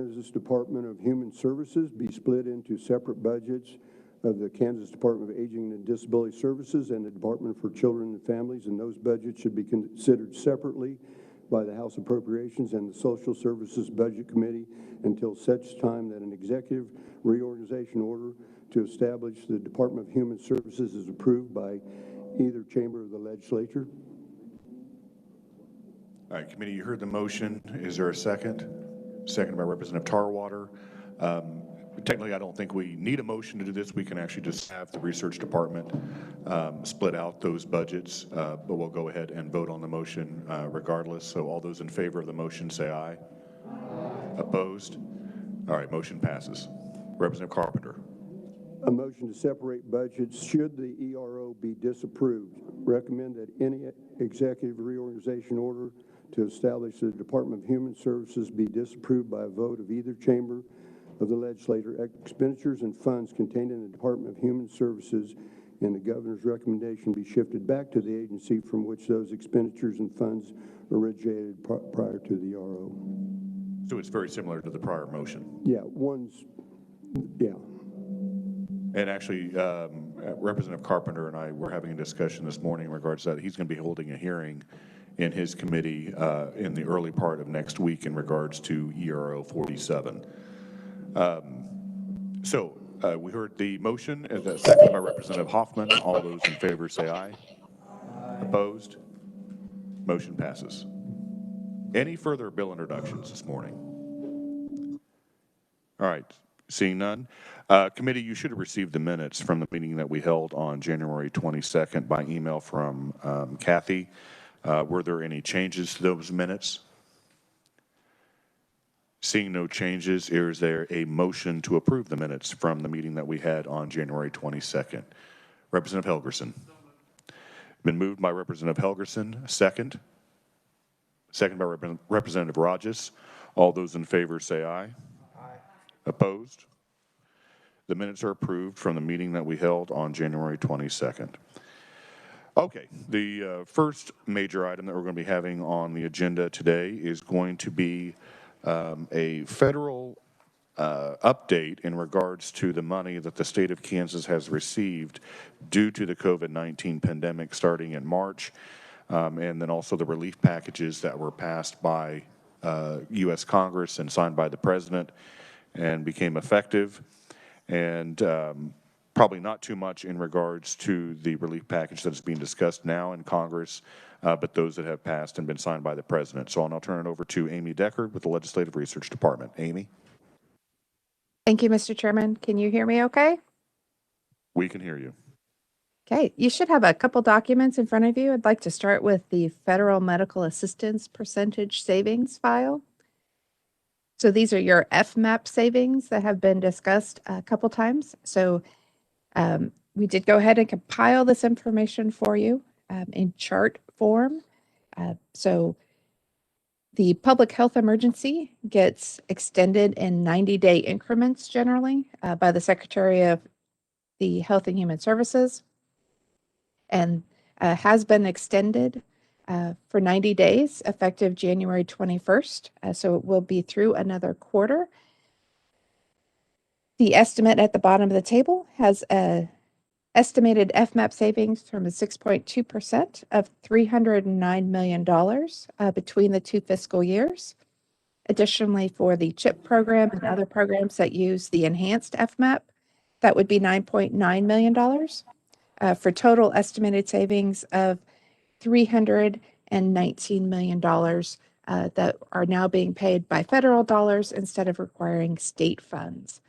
Kansas Department of Human Services be split into separate budgets of the Kansas Department of Aging and Disability Services and the Department for Children and Families, and those budgets should be considered separately by the House Appropriations and the Social Services Budget Committee until such time that an executive reorganization order to establish the Department of Human Services is approved by either chamber of the legislature. All right, committee, you heard the motion. Is there a second? Second by Representative Tarwater. Technically, I don't think we need a motion to do this. We can actually just have the research department split out those budgets, but we'll go ahead and vote on the motion regardless. So all those in favor of the motion say aye. Aye. Opposed? All right, motion passes. Representative Carpenter. A motion to separate budgets should the ERO be disapproved. Recommend that any executive reorganization order to establish the Department of Human Services be disapproved by a vote of either chamber of the legislature. Expenditures and funds contained in the Department of Human Services and the governor's recommendation be shifted back to the agency from which those expenditures and funds originated prior to the ERO. So it's very similar to the prior motion. Yeah, yeah. And actually, Representative Carpenter and I were having a discussion this morning in regards to that. He's going to be holding a hearing in his committee in the early part of next week in regards to ERO 47. We heard the motion, and seconded by Representative Hoffman. All those in favor say aye. Aye. Opposed? Motion passes. Any further bill introductions this morning? All right, seeing none. Committee, you should have received the minutes from the meeting that we held on January 22nd by email from Kathy. Were there any changes to those minutes? Seeing no changes, is there a motion to approve the minutes from the meeting that we had on January 22nd? Representative Helgerson. Been moved by Representative Helgerson. Second. Second by Representative Rajas. All those in favor say aye. Aye. Opposed? The minutes are approved from the meeting that we held on January 22nd. Okay, the first major item that we're going to be having on the agenda today is going to be a federal update in regards to the money that the state of Kansas has received due to the COVID-19 pandemic starting in March, and then also the relief packages that were passed by U.S. Congress and signed by the President and became effective. And probably not too much in regards to the relief package that is being discussed now in Congress, but those that have passed and been signed by the President. So I'll now turn it over to Amy Deckard with the Legislative Research Department. Amy? Thank you, Mr. Chairman. Can you hear me okay? We can hear you. Okay, you should have a couple documents in front of you. I'd like to start with the Federal Medical Assistance Percentage Savings file. So these are your FMAP savings that have been discussed a couple times. So we did go ahead and compile this information for you in chart form. So the public health emergency gets extended in 90-day increments generally by the Secretary of the Health and Human Services, and has been extended for 90 days effective January 21st. So it will be through another quarter. The estimate at the bottom of the table has a estimated FMAP savings from a 6.2% of $309 million between the two fiscal years. Additionally, for the CHIP program and other programs that use the enhanced FMAP, that would be $9.9 million for total estimated savings of $319 million that are now being paid by federal dollars instead of requiring state funds.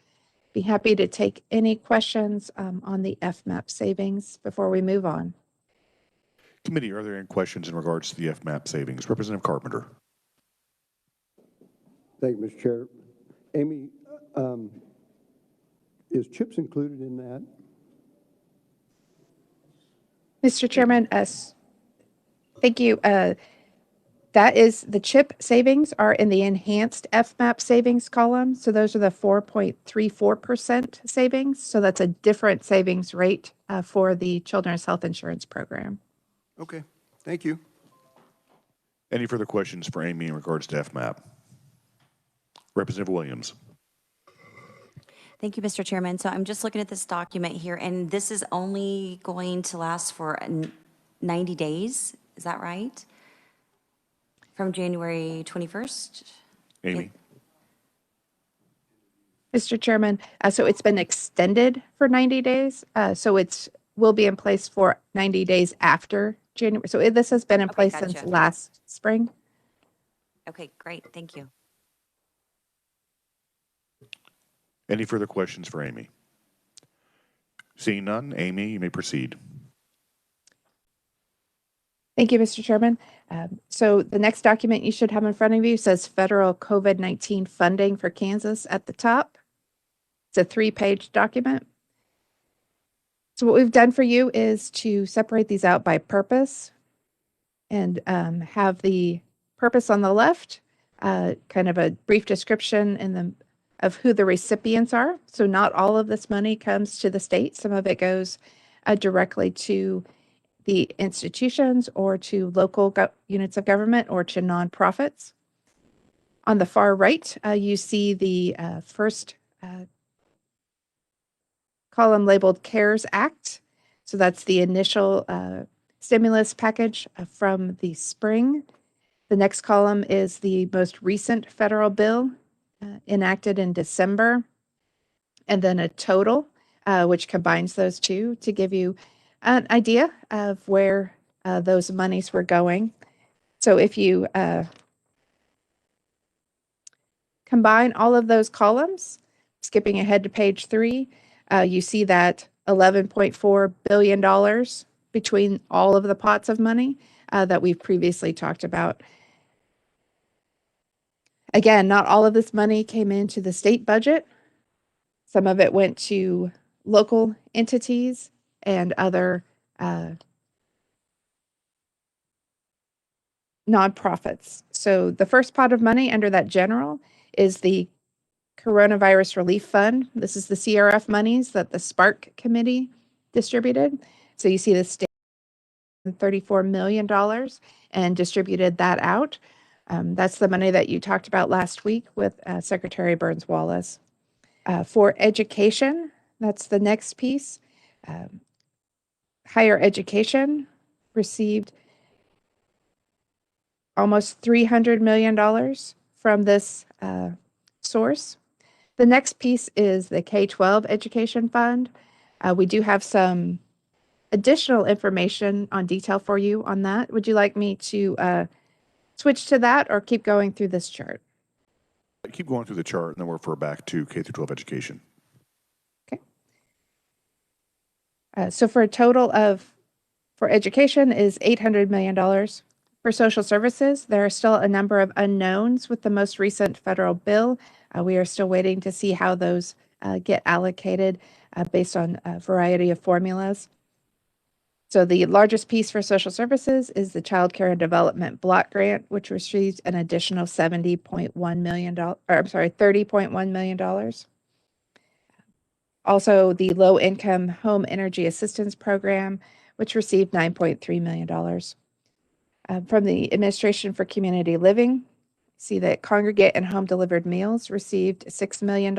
Be happy to take any questions on the FMAP savings before we move on. Committee, are there any questions in regards to the FMAP savings? Representative Carpenter. Thank you, Mr. Chair. Amy, is CHIPS included in that? Mr. Chairman, thank you. That is, the CHIP savings are in the enhanced FMAP savings column. So those are the 4.34% savings. So that's a different savings rate for the Children's Health Insurance Program. Okay, thank you. Any further questions for Amy in regards to FMAP? Representative Williams. Thank you, Mr. Chairman. So I'm just looking at this document here, and this is only going to last for 90 days. Is that right? From January 21st? Amy? Mr. Chairman, so it's been extended for 90 days. So it's will be in place for 90 days after January. So this has been in Okay, place since gotcha. last spring. Okay, great. Thank you. Any further questions for Amy? Seeing none, Amy, you may proceed. Thank you, Mr. Chairman. So the next document you should have in front of you says federal COVID-19 funding for Kansas at the top. It's a 3-page document. So what we've done for you is to separate these out by purpose and have the purpose on the left, kind of a brief description of who the recipients are. So not all of this money comes to the state. Some of it goes directly to the institutions or to local units of government or to nonprofits. On the far right, you see the first column labeled CARES Act. So that's the initial stimulus package from the spring. The next column is the most recent federal bill enacted in December, and then a total, which combines those two to give you an idea of where those monies were going. So if you combine all of those columns, skipping ahead to page 3, you see that $11.4 billion between all of the pots of money that we've previously talked about. Again, not all of this money came into the state budget. Some of it went to local entities and other nonprofits. So the first pot of money under that general is the Coronavirus Relief Fund. This is the CRF monies that the Spark Committee distributed. So you see the state $34 million and distributed that out. That's the money that you talked about last week with Secretary Burns-Wallace. For education, that's the next piece. Higher education received almost $300 million from this source. The next piece is the K-12 Education Fund. We do have some additional information on detail for you on that. Would you like me to switch to that or keep going through this chart? Keep going through the chart, and then we'll refer back to K-12 education. Okay. So for a total of, for education is $800 million. For social services, there are still a number of unknowns with the most recent federal bill. We are still waiting to see how those get allocated based on a variety of formulas. So the largest piece for social services is the Child Care and Development Block Grant, which received an additional $30.1 million. Also, the Low Income Home Energy Assistance Program, which received $9.3 million. From the Administration for Community Living, see that Congregate and Home Delivered Meals received $6 million.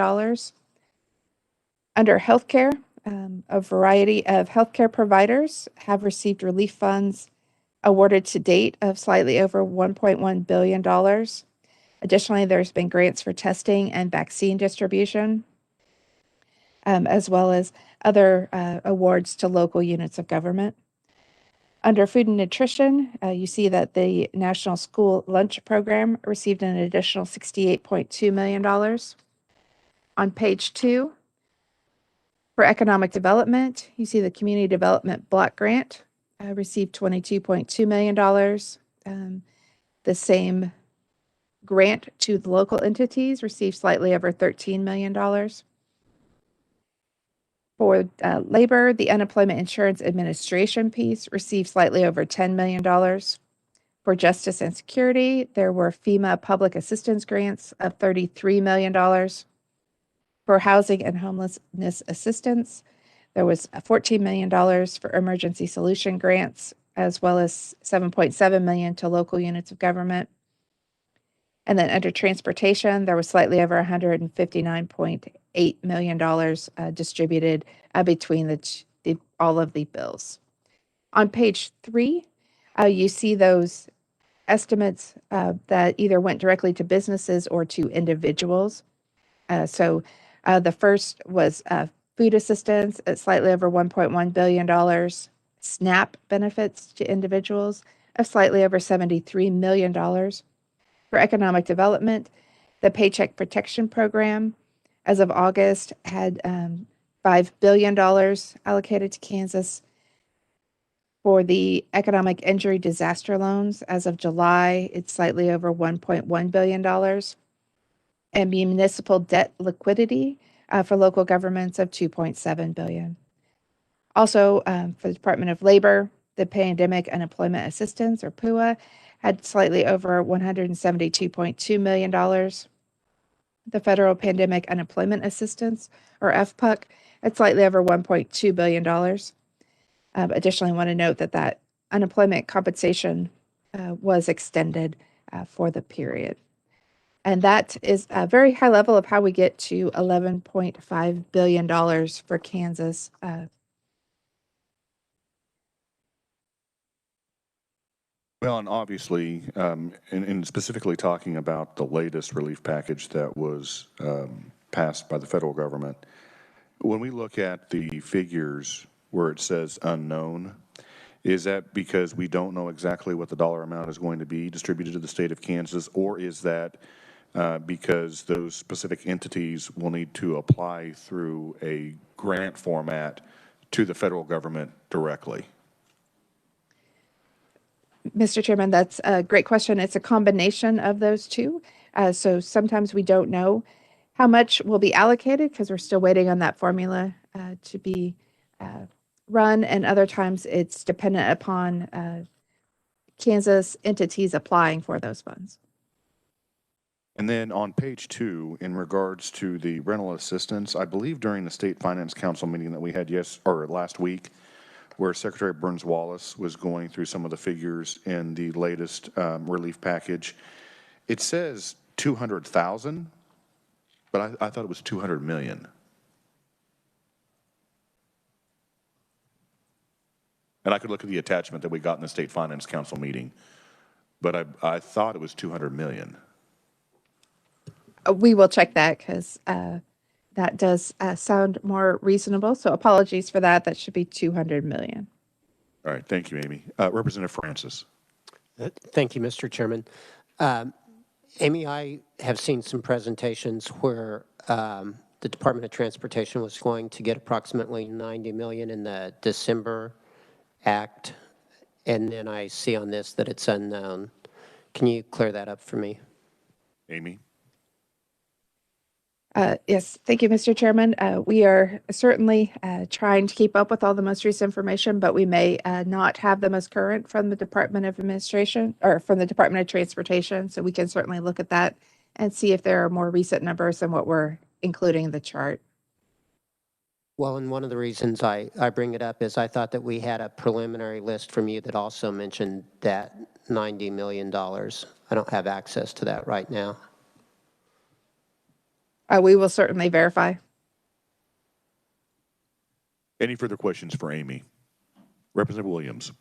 Under healthcare, a variety of healthcare providers have received relief funds awarded to date of slightly over $1.1 billion. Additionally, there's been grants for testing and vaccine distribution, as well as other awards to local units of government. Under food and nutrition, you see that the National School Lunch Program received an additional $68.2 million. On page 2, for economic development, you see the Community Development Block Grant received $22.2 million. The same grant to the local entities received slightly over $13 million. For labor, the Unemployment Insurance Administration piece received slightly over $10 million. For justice and security, there were FEMA public assistance grants of $33 million. For housing and homelessness assistance, there was $14 million for emergency solution grants, as well as $7.7 million to local units of government. And then under transportation, there was slightly over $159.8 million distributed between all of the bills. On page 3, you see those estimates that either went directly to businesses or to individuals. So the first was food assistance at slightly over $1.1 billion, SNAP benefits to individuals of slightly over $73 million. For economic development, the Paycheck Protection Program, as of August, had $5 billion allocated to Kansas. For the economic injury disaster loans, as of July, it's slightly over $1.1 billion. And municipal debt liquidity for local governments of $2.7 billion. Also, for the Department of Labor, the Pandemic Unemployment Assistance, or PUA, had slightly over $172.2 million. The Federal Pandemic Unemployment Assistance, or FPUC, at slightly over $1.2 billion. Additionally, I want to note that unemployment compensation was extended for the period. And that is a very high level of how we get to $11.5 billion for Kansas. Well, and obviously, in specifically talking about the latest relief package that was passed by the federal government, when we look at the figures where it says unknown, is that because we don't know exactly what the dollar amount is going to be distributed to the state of Kansas, or is that because those specific entities will need to apply through a grant format to the federal government directly? Mr. Chairman, that's a great question. It's a combination of those two. So sometimes we don't know how much will be allocated because we're still waiting on that formula to be run, and other times it's dependent upon Kansas entities applying for those funds. And then on page 2, in regards to the rental assistance, I believe during the State Finance Council meeting that we had last week, where Secretary Burns Wallace was going through some of the figures in the latest relief package, it says 200,000, but I thought it was 200 million. And I could look at the attachment that we got in the State Finance Council meeting, but I thought it was 200 million. We will check that because that does sound more reasonable. So apologies for that. That should be 200 million. All right. Thank you, Amy. Representative Francis. Thank you, Mr. Chairman. Amy, I have seen some presentations where the Department of Transportation was going to get approximately 90 million in the December Act, and then I see on this that it's unknown. Can you clear that up for me? Amy. Yes, thank you, Mr. Chairman. We are certainly trying to keep up with all the most recent information, but we may not have the most current from the Department of Administration or from the Department of Transportation. So we can certainly look at that and see if there are more recent numbers than what we're including in the chart. Well, and one of the reasons I bring it up is I thought that we had a preliminary list from you that also mentioned that $90 million. I don't have access to that right now. We will certainly verify. Any further questions for Amy? Representative Williams.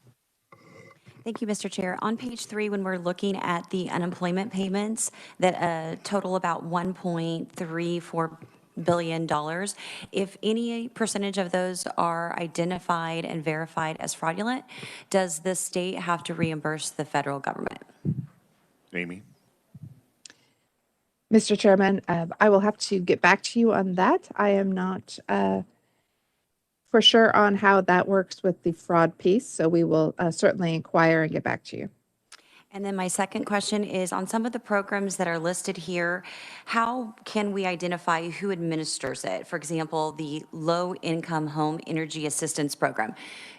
Thank you, Mr. Chair. On page 3, when we're looking at the unemployment payments that total about $1.34 billion, if any percentage of those are identified and verified as fraudulent, does the state have to reimburse the federal government? Amy. Mr. Chairman, I will have to get back to you on that. I am not for sure on how that works with the fraud piece, so we will certainly inquire and get back to you. And then my second question is, on some of the programs that are listed here, how can we identify who administers it? For example, the Low-Income Home Energy Assistance Program.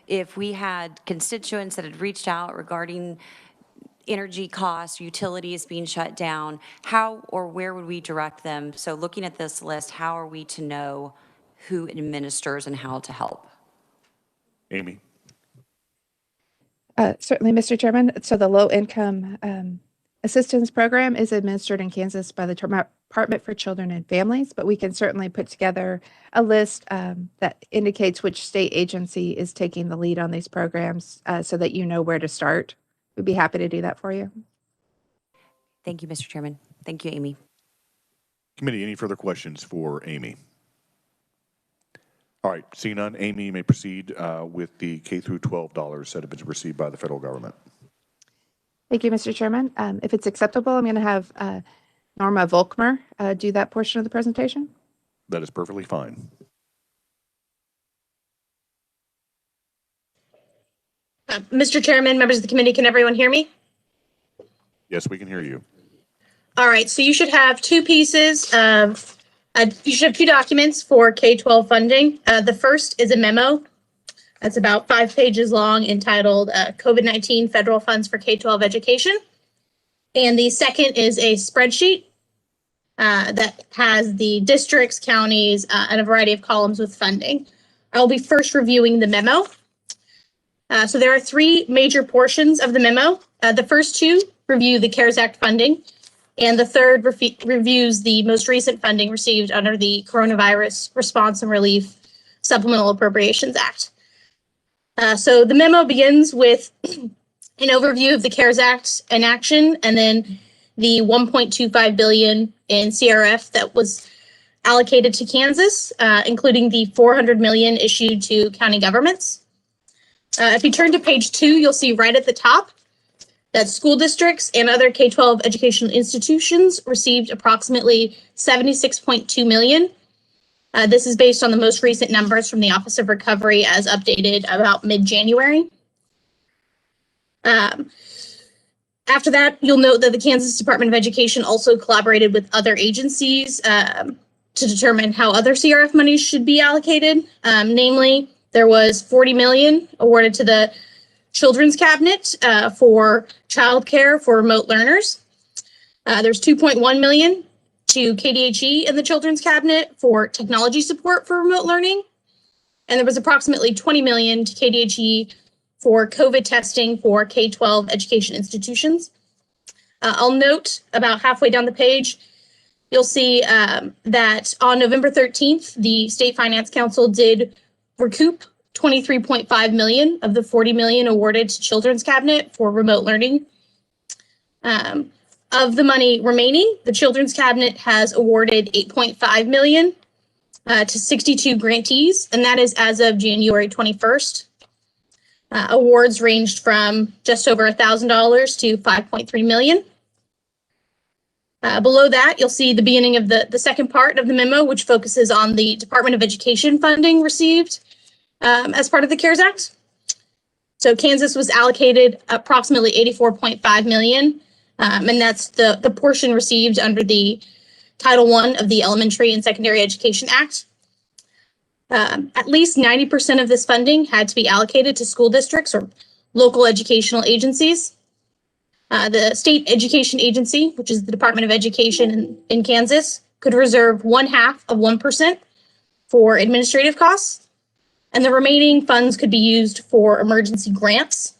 If we had constituents that had reached out regarding energy costs, utilities being shut down, how or where would we direct them? So looking at this list, how are we to know who administers and how to help? Amy. Certainly, Mr. Chairman. So the low-income assistance program is administered in Kansas by the Department for Children and Families, but we can certainly put together a list that indicates which state agency is taking the lead on these programs so that you know where to start. We'd be happy to do that for you. Thank you, Mr. Chairman. Thank you, Amy. Committee, any further questions for Amy? All right, seeing none, Amy, you may proceed with the K through 12 dollars that have been received by the federal government. Thank you, Mr. Chairman. If it's acceptable, I'm going to have Norma Volkmer do that portion of the presentation. That is perfectly fine. Mr. Chairman, members of the committee, can everyone hear me? Yes, we can hear you. All right, so you should have two pieces of, you should have two documents for K-12 funding. The first is a memo that's about 5 pages long entitled COVID-19 Federal Funds for K-12 Education. And the second is a spreadsheet that has the districts, counties, and a variety of columns with funding. I'll be first reviewing the memo. So there are 3 major portions of the memo. The first 2 review the CARES Act funding, and the third reviews the most recent funding received under the Coronavirus Response and Relief Supplemental Appropriations Act. So the memo begins with an overview of the CARES Act in action, and then the $1.25 billion in CRF that was allocated to Kansas, including the $400 million issued to county governments. If you turn to page 2, you'll see right at the top that school districts and other K-12 educational institutions received approximately $76.2 million. This is based on the most recent numbers from the Office of Recovery as updated about mid-January. After that, you'll note that the Kansas Department of Education also collaborated with other agencies to determine how other CRF monies should be allocated. Namely, there was $40 million awarded to the Children's Cabinet for childcare for remote learners. There's $2.1 million to KDHE and the Children's Cabinet for technology support for remote learning. And there was approximately $20 million to KDHE for COVID testing for K-12 education institutions. I'll note about halfway down the page, you'll see that on November 13th, the State Finance Council did recoup $23.5 million of the $40 million awarded to Children's Cabinet for remote learning. Of the money remaining, the Children's Cabinet has awarded $8.5 million to 62 grantees, and that is as of January 21st. Awards ranged from just over $1,000 to $5.3 million. Below that, you'll see the beginning of the second part of the memo, which focuses on the Department of Education funding received as part of the CARES Act. So Kansas was allocated approximately $84.5 million, and that's the portion received under the Title I of the Elementary and Secondary Education Act. At least 90% of this funding had to be allocated to school districts or local educational agencies. The state education agency, which is the Department of Education in Kansas, could reserve 0.5% for administrative costs, and the remaining funds could be used for emergency grants.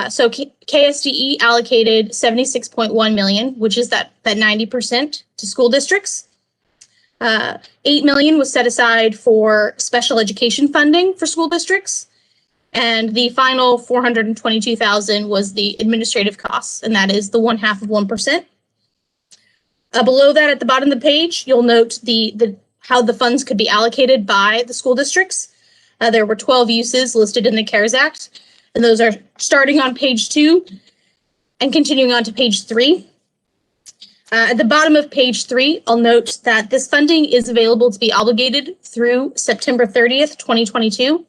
So KSDE allocated $76.1 million, which is that 90% to school districts. $8 million was set aside for special education funding for school districts. And the final $422,000 was the administrative costs, and that is the 0.5%. Below that, at the bottom of the page, you'll note how the funds could be allocated by the school districts. There were 12 uses listed in the CARES Act, and those are starting on page 2 and continuing on to page 3. At the bottom of page 3, I'll note that this funding is available to be obligated through September 30th, 2022.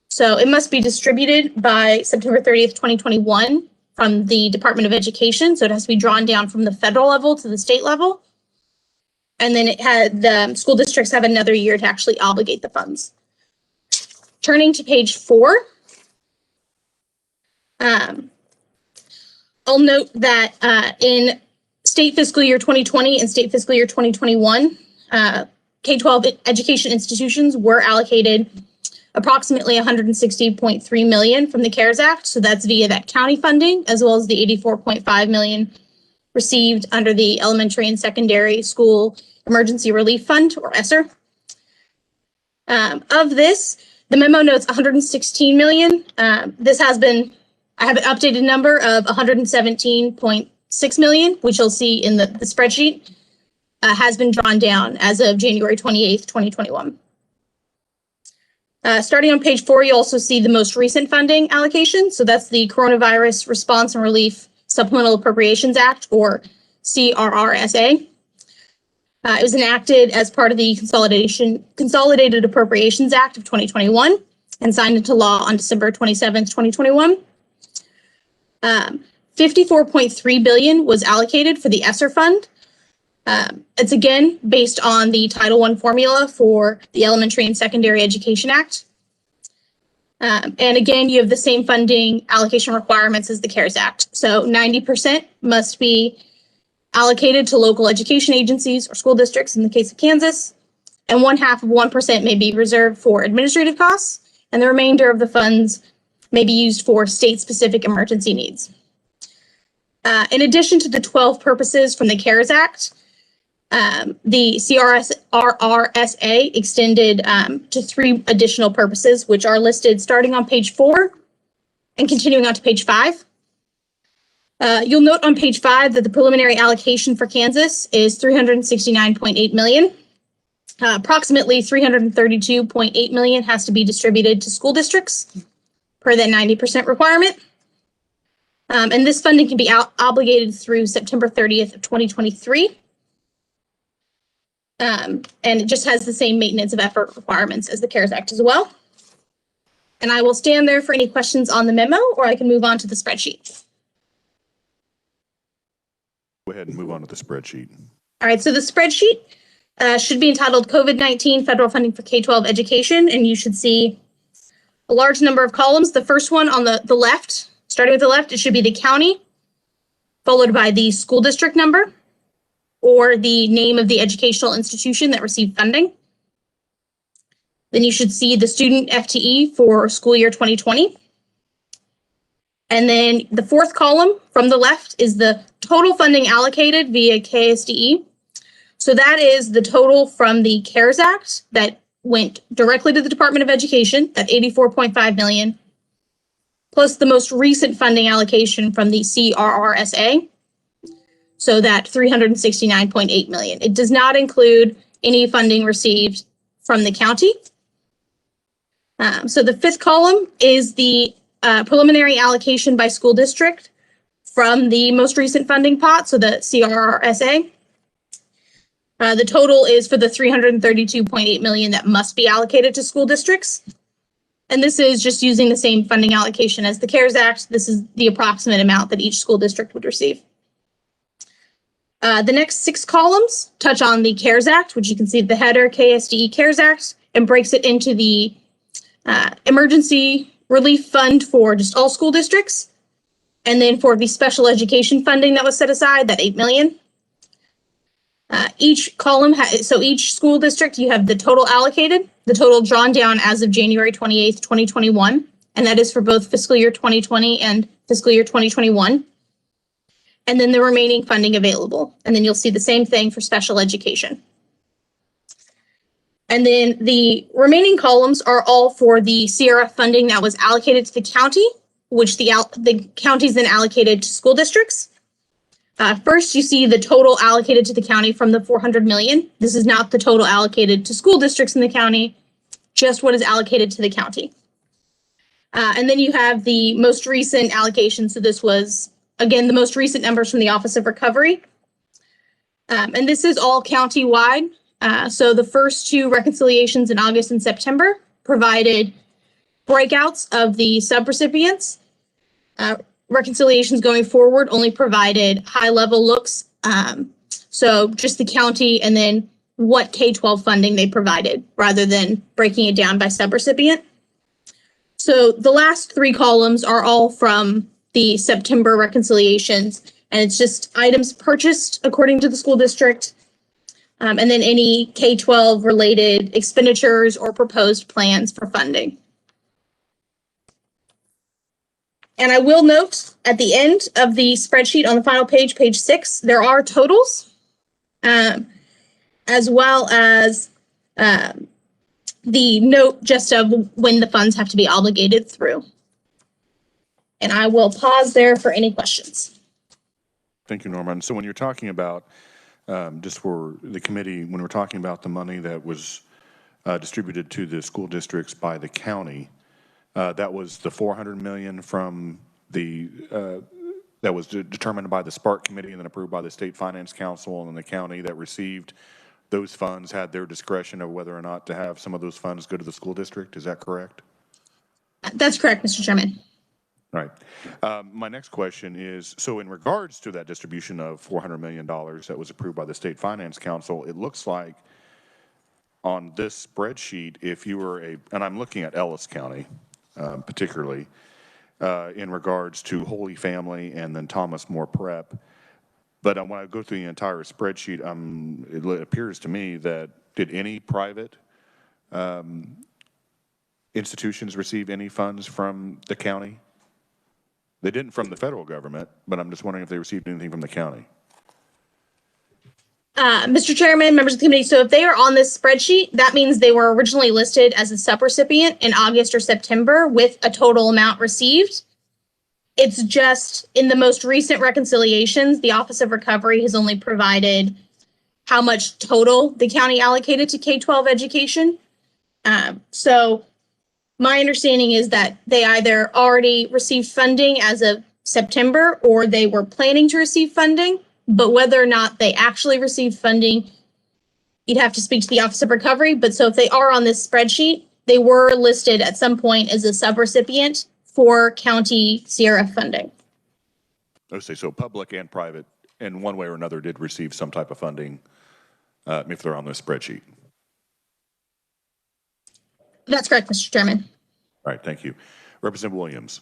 So it must be distributed by September 30th, 2021 from the Department of Education. So it has to be drawn down from the federal level to the state level. And then the school districts have another year to actually obligate the funds. Turning to page 4, I'll note that in state fiscal year 2020 and state fiscal year 2021, K-12 education institutions were allocated approximately $160.3 million from the CARES Act. So that's via that county funding, as well as the $84.5 million received under the Elementary and Secondary School Emergency Relief Fund, or ESSER. Of this, the memo notes $116 million. I have an updated number of $117.6 million, which you'll see in the spreadsheet, has been drawn down as of January 28th, 2021. Starting on page 4, you also see the most recent funding allocation. So that's the Coronavirus Response and Relief Supplemental Appropriations Act, or CRRSA. It was enacted as part of the Consolidated Appropriations Act of 2021 and signed into law on December 27th, 2021. $54.3 billion was allocated for the ESSER fund. It's again based on the Title I formula for the Elementary and Secondary Education Act. And again, you have the same funding allocation requirements as the CARES Act. So 90% must be allocated to local education agencies or school districts in the case of Kansas, and 0.5% may be reserved for administrative costs, and the remainder of the funds may be used for state-specific emergency needs. In addition to the 12 purposes from the CARES Act, the CRRSA extended to 3 additional purposes, which are listed starting on page 4 and continuing on to page 5. You'll note on page 5 that the preliminary allocation for Kansas is $369.8 million. Approximately $332.8 million has to be distributed to school districts per that 90% requirement. And this funding can be obligated through September 30th of 2023. And it just has the same maintenance of effort requirements as the CARES Act as well. And I will stand there for any questions on the memo, or I can move on to the spreadsheet. Go ahead and move on to the spreadsheet. All right, so the spreadsheet should be entitled COVID-19 Federal Funding for K-12 Education, and you should see a large number of columns. The first one on the left, starting with the left, it should be the county, followed by the school district number, or the name of the educational institution that received funding. Then you should see the student FTE for school year 2020. And then the fourth column from the left is the total funding allocated via ks.gov. So that is the total from the CARES Act that went directly to the Department of Education, that $84.5 million, plus the most recent funding allocation from the CRRSA, so that $369.8 million. It does not include any funding received from the county. So the fifth column is the preliminary allocation by school district from the most recent funding pot, so the CRRSA. The total is for the $332.8 million that must be allocated to school districts. And this is just using the same funding allocation as the CARES Act. This is the approximate amount that each school district would receive. The next 6 columns touch on the CARES Act, which you can see the header, KSDE CARES Act, and breaks it into the emergency relief fund for just all school districts. And then for the special education funding that was set aside, that $8 million. Each column, so each school district, you have the total allocated, the total drawn down as of January 28th, 2021. And that is for both fiscal year 2020 and fiscal year 2021. And then the remaining funding available. And then you'll see the same thing for special education. And then the remaining columns are all for the CRF funding that was allocated to the county, which the counties then allocated to school districts. First, you see the total allocated to the county from the $400 million. This is not the total allocated to school districts in the county, just what is allocated to the county. And then you have the most recent allocation. So this was, again, the most recent numbers from the Office of Recovery. And this is all county-wide. So the first 2 reconciliations in August and September provided breakouts of the subrecipients. Reconciliations going forward only provided high-level looks. So just the county and then what K-12 funding they provided rather than breaking it down by subrecipient. So the last 3 columns are all from the September reconciliations, and it's just items purchased according to the school district, and then any K-12 related expenditures or proposed plans for funding. And I will note at the end of the spreadsheet on the final page, page 6, there are totals, as well as the note just of when the funds have to be obligated through. And I will pause there for any questions. Thank you, Norma. And so when you're talking about, just for the committee, when we're talking about the money that was distributed to the school districts by the county, that was the $400 million from the, that was determined by the Spark Committee and then approved by the State Finance Council, and the county that received those funds had their discretion of whether or not to have some of those funds go to the school district. Is that correct? That's correct, Mr. Chairman. Right. My next question is, so in regards to that distribution of $400 million that was approved by the State Finance Council, it looks like on this spreadsheet, if you were and I'm looking at Ellis County particularly, in regards to Holy Family and then Thomas More Prep, but when I go through the entire spreadsheet, it appears to me that did any private institutions receive any funds from the county? They didn't from the federal government, but I'm just wondering if they received anything from the county. Mr. Chairman, members of the committee, so if they are on this spreadsheet, that means they were originally listed as a subrecipient in August or September with a total amount received. It's just in the most recent reconciliations, the Office of Recovery has only provided how much total the county allocated to K-12 education. So my understanding is that they either already received funding as of September or they were planning to receive funding, but whether or not they actually received funding, you'd have to speak to the Office of Recovery. But so if they are on this spreadsheet, they were listed at some point as a subrecipient for county CRF funding. Okay, so public and private, in one way or another, did receive some type of funding if they're on this spreadsheet. That's correct, Mr. Chairman. All right, thank you. Representative Williams.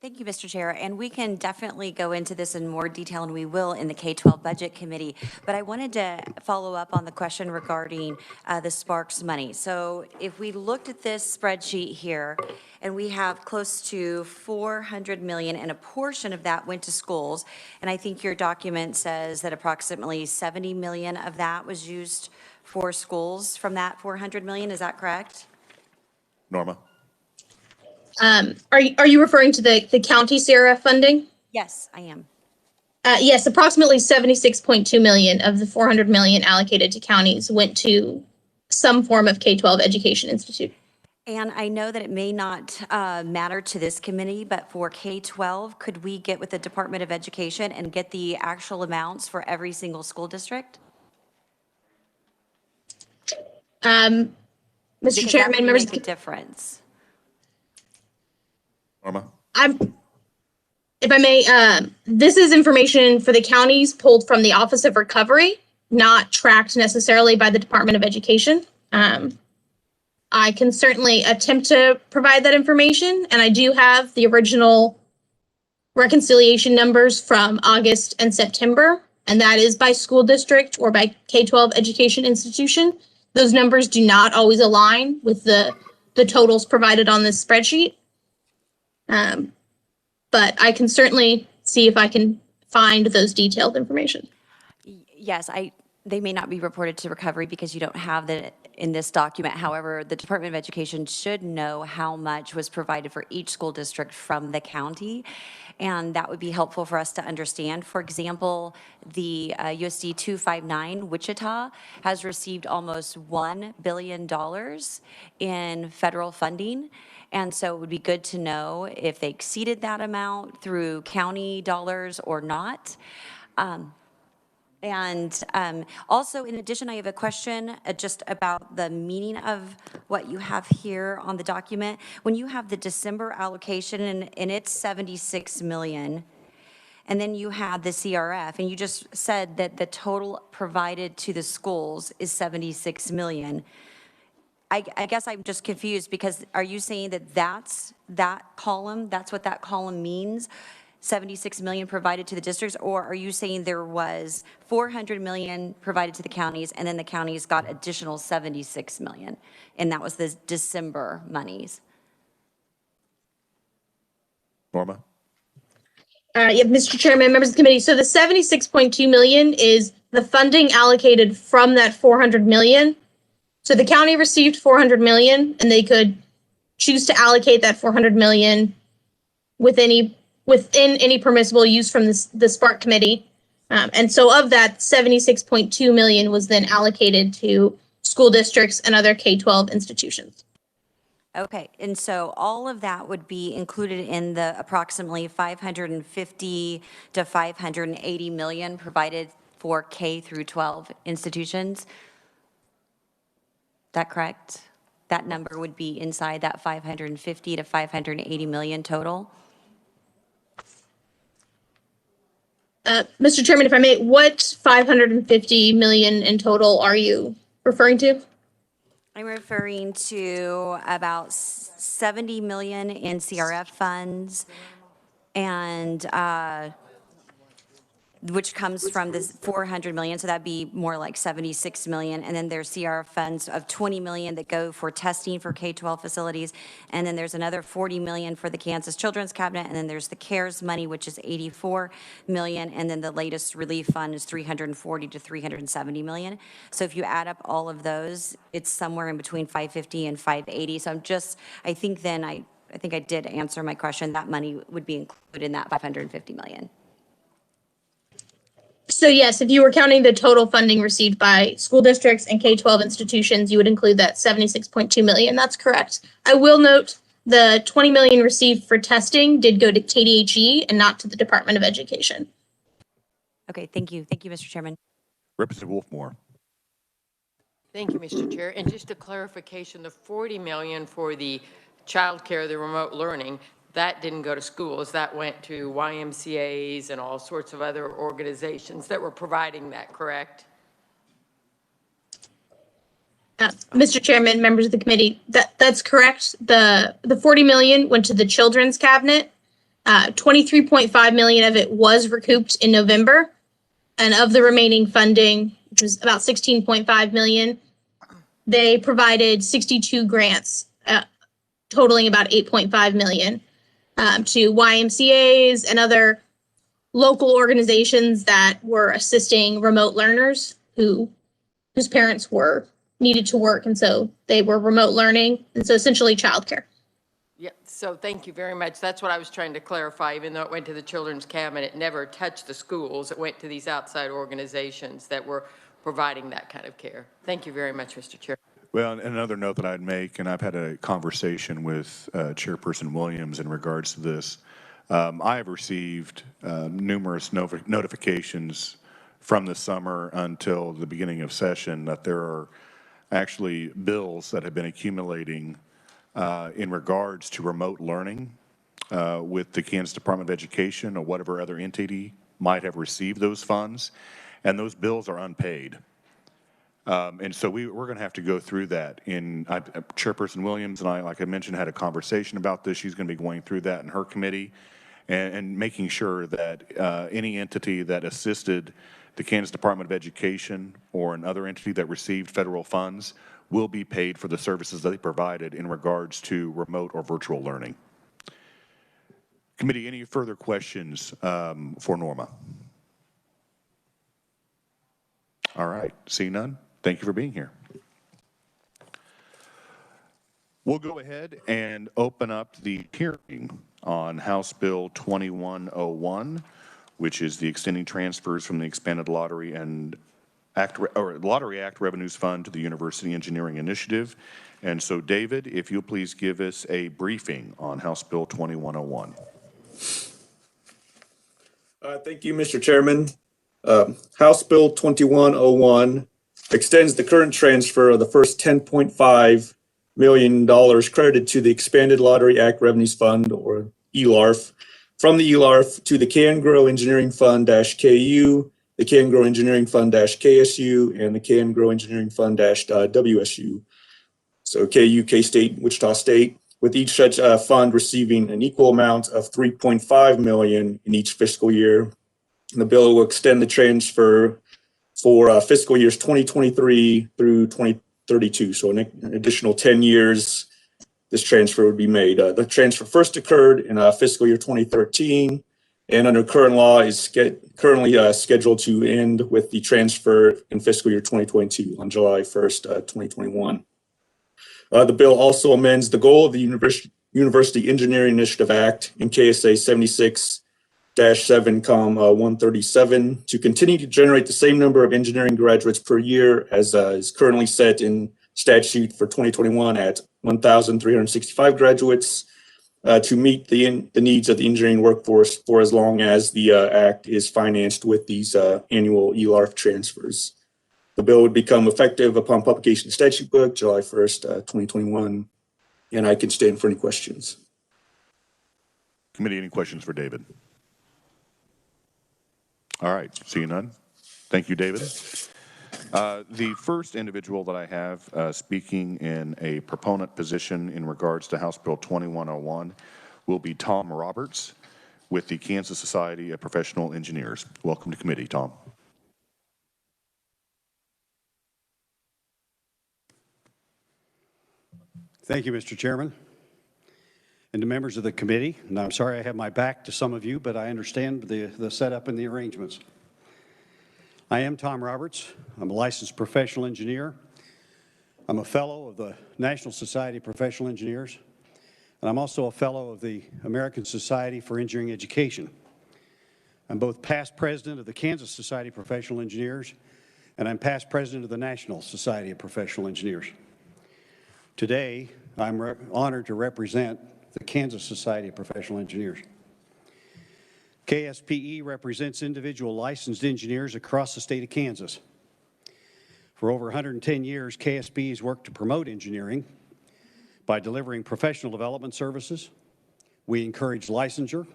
Thank you, Mr. Chair. And we can definitely go into this in more detail, and we will in the K-12 Budget Committee. But I wanted to follow up on the question regarding the Sparks money. So if we looked at this spreadsheet here, and we have close to $400 million, and a portion of that went to schools. And I think your document says that approximately $70 million of that was used for schools from that $400 million. Is that correct? Norma? Are you referring to the county CRF funding? Yes, I am. Yes, approximately 76.2 million of the 400 million allocated to counties went to some form of K-12 education institute. And I know that it may not matter to this committee, but for K-12, could we get with the Department of Education and get the actual amounts for every single school district? Mr. Because Chairman, that would members, make a difference. Norma? if I may, this is information for the counties pulled from the Office of Recovery, not tracked necessarily by the Department of Education. I can certainly attempt to provide that information, and I do have the original reconciliation numbers from August and September, and that is by school district or by K-12 education institution. Those numbers do not always align with the totals provided on this spreadsheet. But I can certainly see if I can find those detailed information. Yes, they may not be reported to recovery because you don't have that in this document. However, the Department of Education should know how much was provided for each school district from the county, and that would be helpful for us to understand. For example, the USD 259 Wichita has received almost $1 billion in federal funding. And so it would be good to know if they exceeded that amount through county dollars or not. Also, in addition, I have a question just about the meaning of what you have here on the document. When you have the December allocation and it's 76 million, and then you have the CRF, and you just said that the total provided to the schools is 76 million. I guess I'm just confused because are you saying that that's that column, that's what that column means? 76 million provided to the districts, or are you saying there was 400 million provided to the counties and then the counties got additional 76 million? And that was the December monies? Norma? Yeah, Mr. Chairman, members of the committee. So the 76.2 million is the funding allocated from that 400 million. So the county received 400 million and they could choose to allocate that 400 million within any permissible use from the Spark Committee. And so of that, 76.2 million was then allocated to school districts and other K-12 institutions. Okay, and so all of that would be included in the approximately 550 to 580 million provided for K through 12 institutions? Is that correct? That number would be inside that 550 to 580 million total? Mr. Chairman, if I may, what 550 million in total are you referring to? I'm referring to about 70 million in CRF funds and which comes from this 400 million, so that'd be more like 76 million. And then there's CRF funds of 20 million that go for testing for K-12 facilities. And then there's another 40 million for the Kansas Children's Cabinet. And then there's the CARES money, which is 84 million. And then the latest relief fund is 340 to 370 million. So if you add up all of those, it's somewhere in between 550 and 580. So I think I did answer my question. That money would be included in that 550 million. So yes, if you were counting the total funding received by school districts and K-12 institutions, you would include that 76.2 million. That's correct. I will note the 20 million received for testing did go to KDHE and not to the Department of Education. Okay, thank you. Thank you, Mr. Chairman. Representative Wolfmore. Thank you, Mr. Chair. And just a clarification, the 40 million for the childcare, the remote learning, that didn't go to schools. That went to YMCAs and all sorts of other organizations that were providing that, correct? Mr. Chairman, members of the committee, that's correct. The 40 million went to the Children's Cabinet. 23.5 million of it was recouped in November. And of the remaining funding, which was about 16.5 million, they provided 62 grants, totaling about 8.5 million. To YMCAs and other local organizations that were assisting remote learners whose parents needed to work, and so they were remote learning, and so essentially childcare. Yeah, so thank you very much. That's what I was trying to clarify. Even though it went to the Children's Cabinet, it never touched the schools. It went to these outside organizations that were providing that kind of care. Thank you very much, Mr. Chair. Well, and another note that I'd make, and I've had a conversation with Chairperson Williams in regards to this. I have received numerous notifications from the summer until the beginning of session that there are actually bills that have been accumulating in regards to remote learning with the Kansas Department of Education or whatever other entity might have received those funds, and those bills are unpaid. And so we're going to have to go through that. Chairperson Williams and I, like I mentioned, had a conversation about this. She's going to be going through that in her committee and making sure that any entity that assisted the Kansas Department of Education or another entity that received federal funds will be paid for the services that they provided in regards to remote or virtual learning. Committee, any further questions for Norma? All right, see none. Thank you for being here. We'll go ahead and open up the hearing on House Bill 2101, which is the extending transfers from the expanded Lottery Act Revenues Fund to the University Engineering Initiative. And so, David, if you'll please give us a briefing on House Bill 2101. Thank you, Mr. Chairman. House Bill 2101 extends the current transfer of the first $10.5 million credited to the Expanded Lottery Act Revenues Fund, or ELARF, from the ELARF to the Can-Grow Engineering Fund-KU, the Can-Grow Engineering Fund-KSU, and the Can-Grow Engineering Fund-WSU. So KU, K-State, Wichita State, with each such fund receiving an equal amount of $3.5 million in each fiscal year. And the bill will extend the transfer for fiscal years 2023 through 2032. So an additional 10 years, this transfer would be made. The transfer first occurred in fiscal year 2013, and under current law is currently scheduled to end with the transfer in fiscal year 2022 on July 1st, 2021. The bill also amends the goal of the University Engineering Initiative Act in KSA 76-7, 137 to continue to generate the same number of engineering graduates per year as is currently set in statute for 2021 at 1,365 graduates to meet the needs of the engineering workforce for as long as the act is financed with these annual ELARF transfers. The bill would become effective upon publication of statute book July 1st, 2021, and I can stand for any questions. Committee, any questions for David? All right, seeing none. Thank you, David. The first individual that I have speaking in a proponent position in regards to House Bill 2101 will be Tom Roberts with the Kansas Society of Professional Engineers. Welcome to committee, Tom. Thank you, Mr. Chairman, and to members of the committee. And I'm sorry I have my back to some of you, but I understand the setup and the arrangements. I am Tom Roberts. I'm a licensed professional engineer. I'm a fellow of the National Society of Professional Engineers, and I'm also a fellow of the American Society for Engineering Education. I'm both past president of the Kansas Society of Professional Engineers, and I'm past president of the National Society of Professional Engineers. Today, I'm honored to represent the Kansas Society of Professional Engineers. KSPE represents individual licensed engineers across the state of Kansas. For over 110 years, KSPE has worked to promote engineering by delivering professional development services. We encourage licensure,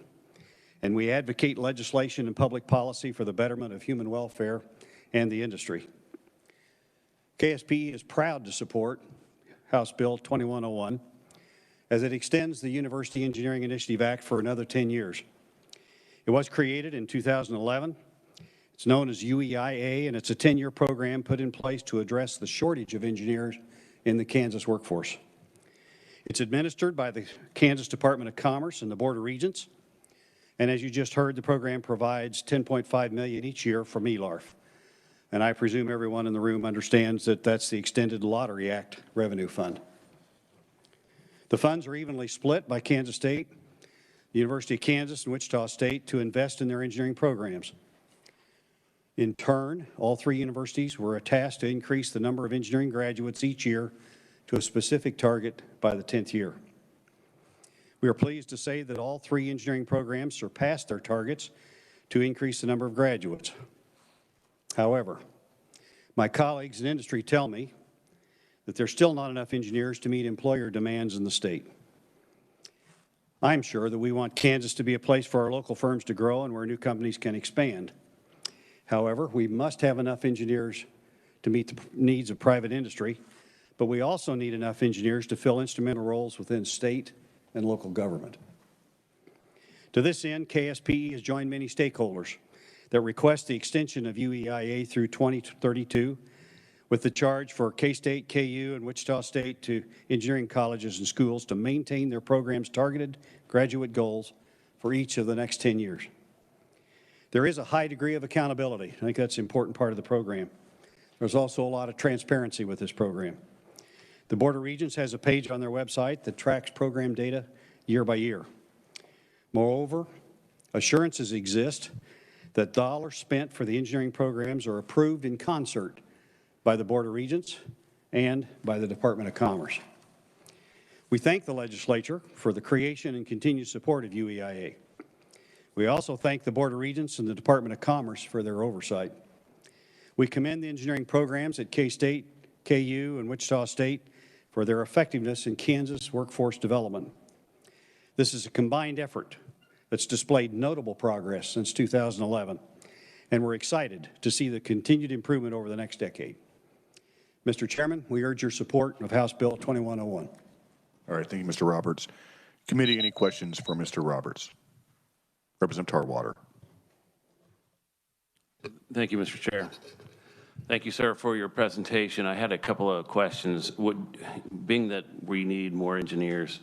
and we advocate legislation and public policy for the betterment of human welfare and the industry. KSPE is proud to support House Bill 2101 as it extends the University Engineering Initiative Act for another 10 years. It was created in 2011. It's known as UEIA, and it's a 10-year program put in place to address the shortage of engineers in the Kansas workforce. It's administered by the Kansas Department of Commerce and the Board of Regents, and as you just heard, the program provides $10.5 million each year from ELARF. And I presume everyone in the room understands that that's the Extended Lottery Act Revenue Fund. The funds are evenly split by Kansas State, the University of Kansas, and Wichita State to invest in their engineering programs. In turn, all three universities were tasked to increase the number of engineering graduates each year to a specific target by the 10th year. We are pleased to say that all three engineering programs surpassed their targets to increase the number of graduates. However, my colleagues in industry tell me that there's still not enough engineers to meet employer demands in the state. I'm sure that we want Kansas to be a place for our local firms to grow and where new companies can expand. However, we must have enough engineers to meet the needs of private industry, but we also need enough engineers to fill instrumental roles within state and local government. To this end, KSPE has joined many stakeholders that request the extension of UEIA through 2032 with the charge for K-State, KU, and Wichita State to engineering colleges and schools to maintain their program's targeted graduate goals for each of the next 10 years. There is a high degree of accountability. I think that's an important part of the program. There's also a lot of transparency with this program. The Board of Regents has a page on their website that tracks program data year by year. Moreover, assurances exist that dollars spent for the engineering programs are approved in concert by the Board of Regents and by the Department of Commerce. We thank the Legislature for the creation and continued support of UEIA. We also thank the Board of Regents and the Department of Commerce for their oversight. We commend the engineering programs at K-State, KU, and Wichita State for their effectiveness in Kansas workforce development. This is a combined effort that's displayed notable progress since 2011, and we're excited to see the continued improvement over the next decade. Mr. Chairman, we urge your support of House Bill 2101. All right, thank you, Mr. Roberts. Committee, any questions for Mr. Roberts? Representative Tarwater. Thank you, Mr. Chair. Thank you, sir, for your presentation. I had a couple of questions. Being that we need more engineers,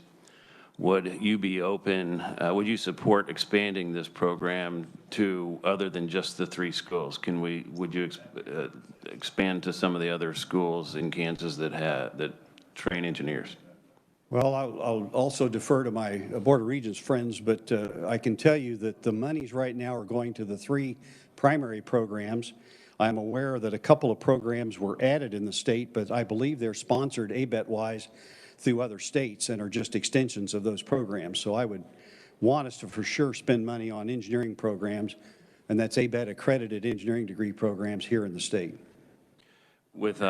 would you be open, would you support expanding this program to other than just the 3 schools? Would you expand to some of the other schools in Kansas that train engineers? Well, I'll also defer to my Board of Regents friends, but I can tell you that the monies right now are going to the 3 primary programs. I'm aware that a couple of programs were added in the state, but I believe they're sponsored ABET-wise through other states and are just extensions of those programs. So I would want us to for sure spend money on engineering programs, and that's ABET accredited engineering degree programs here in the state. With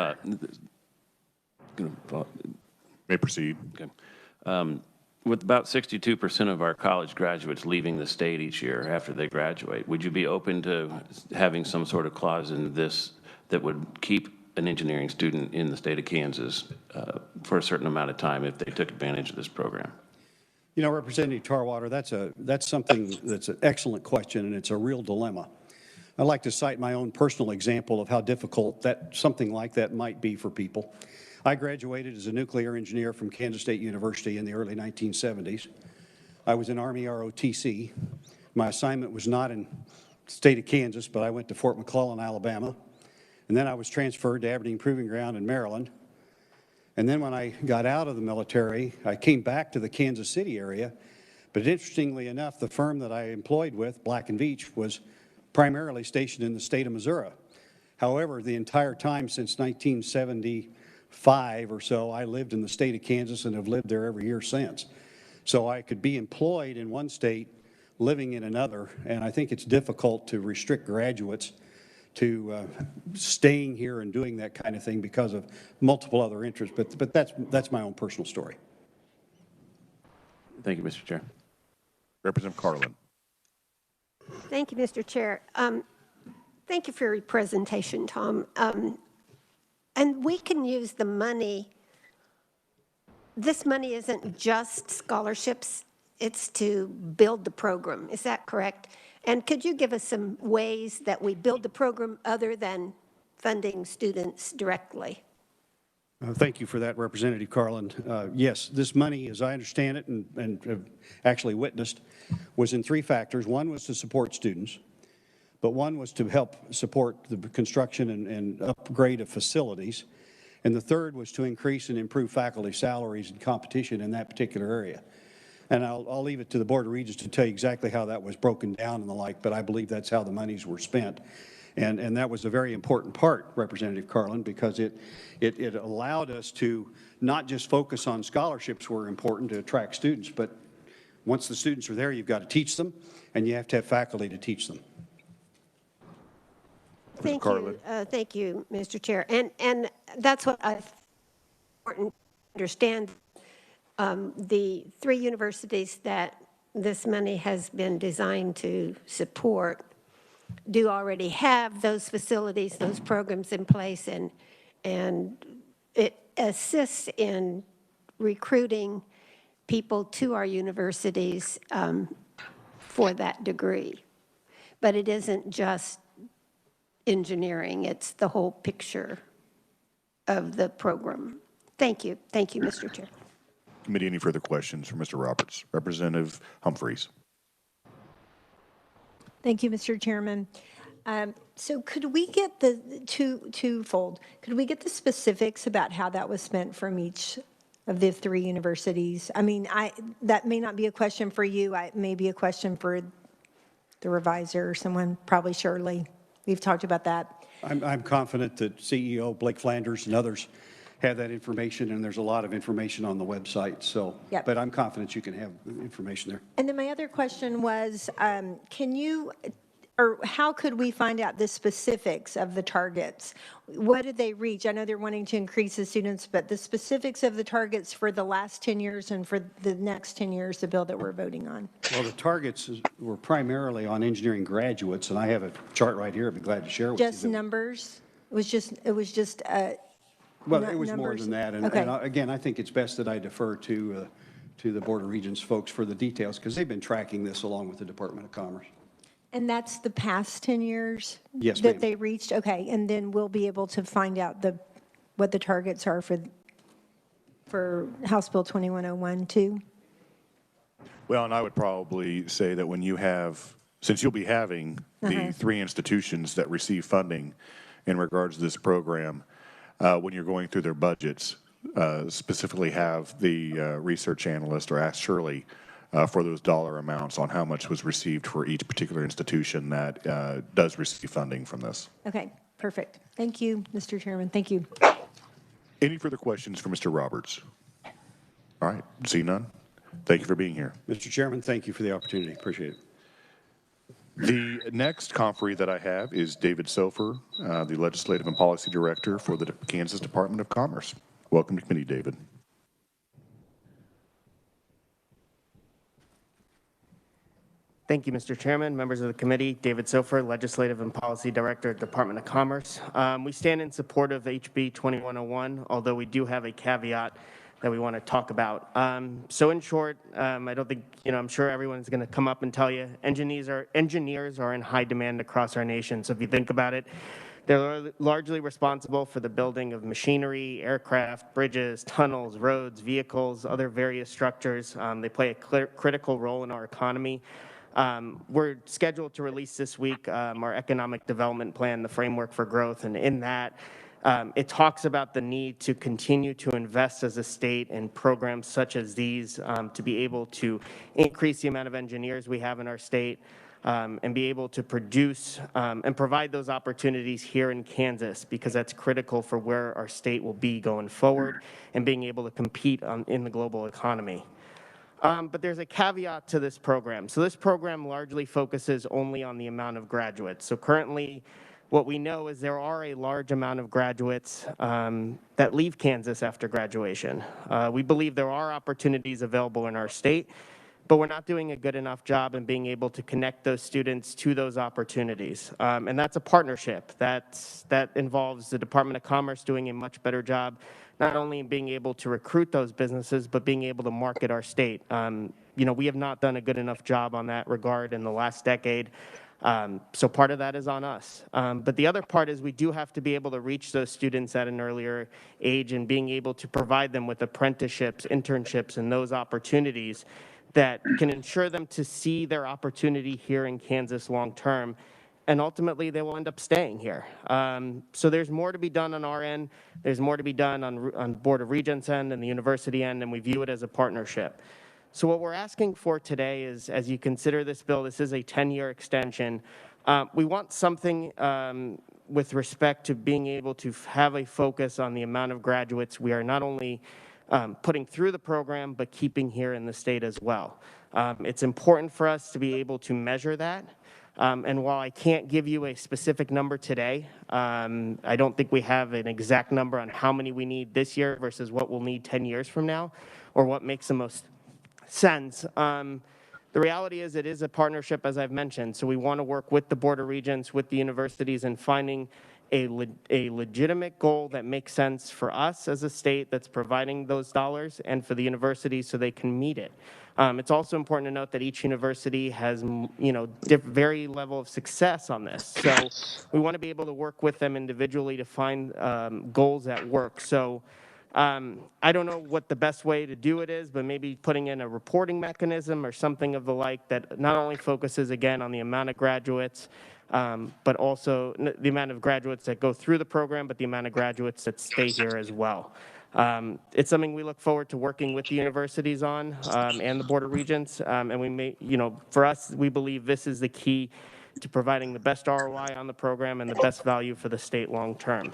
May proceed. Okay. With about 62% of our college graduates leaving the state each year after they graduate, would you be open to having some sort of clause in this that would keep an engineering student in the state of Kansas for a certain amount of time if they took advantage of this program? You know, Representative Tarwater, that's something that's an excellent question, and it's a real dilemma. I'd like to cite my own personal example of how difficult something like that might be for people. I graduated as a nuclear engineer from Kansas State University in the early 1970s. I was in Army ROTC. My assignment was not in the state of Kansas, but I went to Fort McClellan, Alabama. And then I was transferred to Aberdeen Proving Ground in Maryland. And then when I got out of the military, I came back to the Kansas City area. But interestingly enough, the firm that I employed with, Black & Veatch, was primarily stationed in the state of Missouri. However, the entire time since 1975 or so, I lived in the state of Kansas and have lived there every year since. So I could be employed in one state, living in another, and I think it's difficult to restrict graduates to staying here and doing that kind of thing because of multiple other interests. But that's my own personal story. Thank you, Mr. Chair. Representative Carlin. Thank you, Mr. Chair. Thank you for your presentation, Tom. And we can use the money. This money isn't just scholarships, it's to build the program. Is that correct? And could you give us some ways that we build the program other than funding students directly? Thank you for that, Representative Carlin. Yes, this money, as I understand it and have actually witnessed, was in 3 factors. One was to support students, but one was to help support the construction and upgrade of facilities. And the third was to increase and improve faculty salaries and competition in that particular area. And I'll leave it to the Board of Regents to tell you exactly how that was broken down and the like, but I believe that's how the monies were spent. And that was a very important part, Representative Carlin, because it allowed us to not just focus on scholarships were important to attract students, but once the students are there, you've got to teach them, and you have to have faculty to teach them. Thank you, Mr. Chair. And that's what I important to understand. The 3 universities that this money has been designed to support do already have those facilities, those programs in place, and it assists in recruiting people to our universities for that degree. But it isn't just engineering, it's the whole picture of the program. Thank you. Thank you, Mr. Chair. Committee, any further questions for Mr. Roberts? Representative Humphreys. Thank you, Mr. Chairman. So could we get the twofold? Could we get the specifics about how that was spent from each of the 3 universities? I mean, that may not be a question for you. It may be a question for the revisor or someone, probably Shirley. We've talked about that. I'm confident that CEO Blake Flanders and others have that information, and there's a lot of information on the website. So, yep. But I'm confident you can have information there. And then my other question was, can you, or how could we find out the specifics of the targets? What did they reach? I know they're wanting to increase the students, but the specifics of the targets for the last 10 years and for the next 10 years, the bill that we're voting on. Well, the targets were primarily on engineering graduates, and I have a chart right here. I'd be glad to share with you. Just numbers? It was just Well, it was more than that. And, Okay. again, I think it's best that I defer to the Board of Regents folks for the details, because they've been tracking this along with the Department of Commerce. And that's the past 10 years? Yes, That ma'am. they reached? Okay, and then we'll be able to find out what the targets are for House Bill 2101 too? Well, and I would probably say that when you have, since you'll be having the three institutions that receive funding in regards to this program, when you're going through their budgets, specifically have the research analyst or ask Shirley for those dollar amounts on how much was received for each particular institution that does receive funding from this. Okay, perfect. Thank you, Mr. Chairman. Thank you. Any further questions for Mr. Roberts? All right, see none. Thank you for being here. Mr. Chairman, thank you for the opportunity. Appreciate it. The next conferee that I have is David Sofer, the Legislative and Policy Director for the Kansas Department of Commerce. Welcome to committee, David. Thank you, Mr. Chairman, members of the committee. David Sofer, Legislative and Policy Director at Department of Commerce. We stand in support of HB 2101, although we do have a caveat that we want to talk about. So in short, I don't think, I'm sure everyone's going to come up and tell you, engineers are in high demand across our nation. So if you think about it, they're largely responsible for the building of machinery, aircraft, bridges, tunnels, roads, vehicles, other various structures. They play a critical role in our economy. We're scheduled to release this week our economic development plan, the framework for growth, and in that, it talks about the need to continue to invest as a state in programs such as these to be able to increase the amount of engineers we have in our state and be able to produce and provide those opportunities here in Kansas, because that's critical for where our state will be going forward and being able to compete in the global economy. But there's a caveat to this program. So this program largely focuses only on the amount of graduates. So currently, what we know is there are a large amount of graduates that leave Kansas after graduation. We believe there are opportunities available in our state, but we're not doing a good enough job in being able to connect those students to those opportunities. And that's a partnership that involves the Department of Commerce doing a much better job, not only in being able to recruit those businesses, but being able to market our state. We have not done a good enough job on that regard in the last decade. So part of that is on us. But the other part is we do have to be able to reach those students at an earlier age and being able to provide them with apprenticeships, internships, and those opportunities that can ensure them to see their opportunity here in Kansas long term. And ultimately, they will end up staying here. So there's more to be done on our end. There's more to be done on Board of Regents' end and the university end, and we view it as a partnership. So what we're asking for today is, as you consider this bill, this is a 10-year extension. We want something with respect to being able to have a focus on the amount of graduates we are not only putting through the program, but keeping here in the state as well. It's important for us to be able to measure that. And while I can't give you a specific number today, I don't think we have an exact number on how many we need this year versus what we'll need 10 years from now, or what makes the most sense. The reality is it is a partnership, as I've mentioned, so we want to work with the Board of Regents, with the universities, in finding a legitimate goal that makes sense for us as a state that's providing those dollars, and for the universities so they can meet it. It's also important to note that each university has, very level of success on this. So we want to be able to work with them individually to find goals that work. So I don't know what the best way to do it is, but maybe putting in a reporting mechanism or something of the like that not only focuses, again, on the amount of graduates, but also the amount of graduates that go through the program, but the amount of graduates that stay here as well. It's something we look forward to working with the universities on and the Board of Regents. And we may, for us, we believe this is the key to providing the best ROI on the program and the best value for the state long term.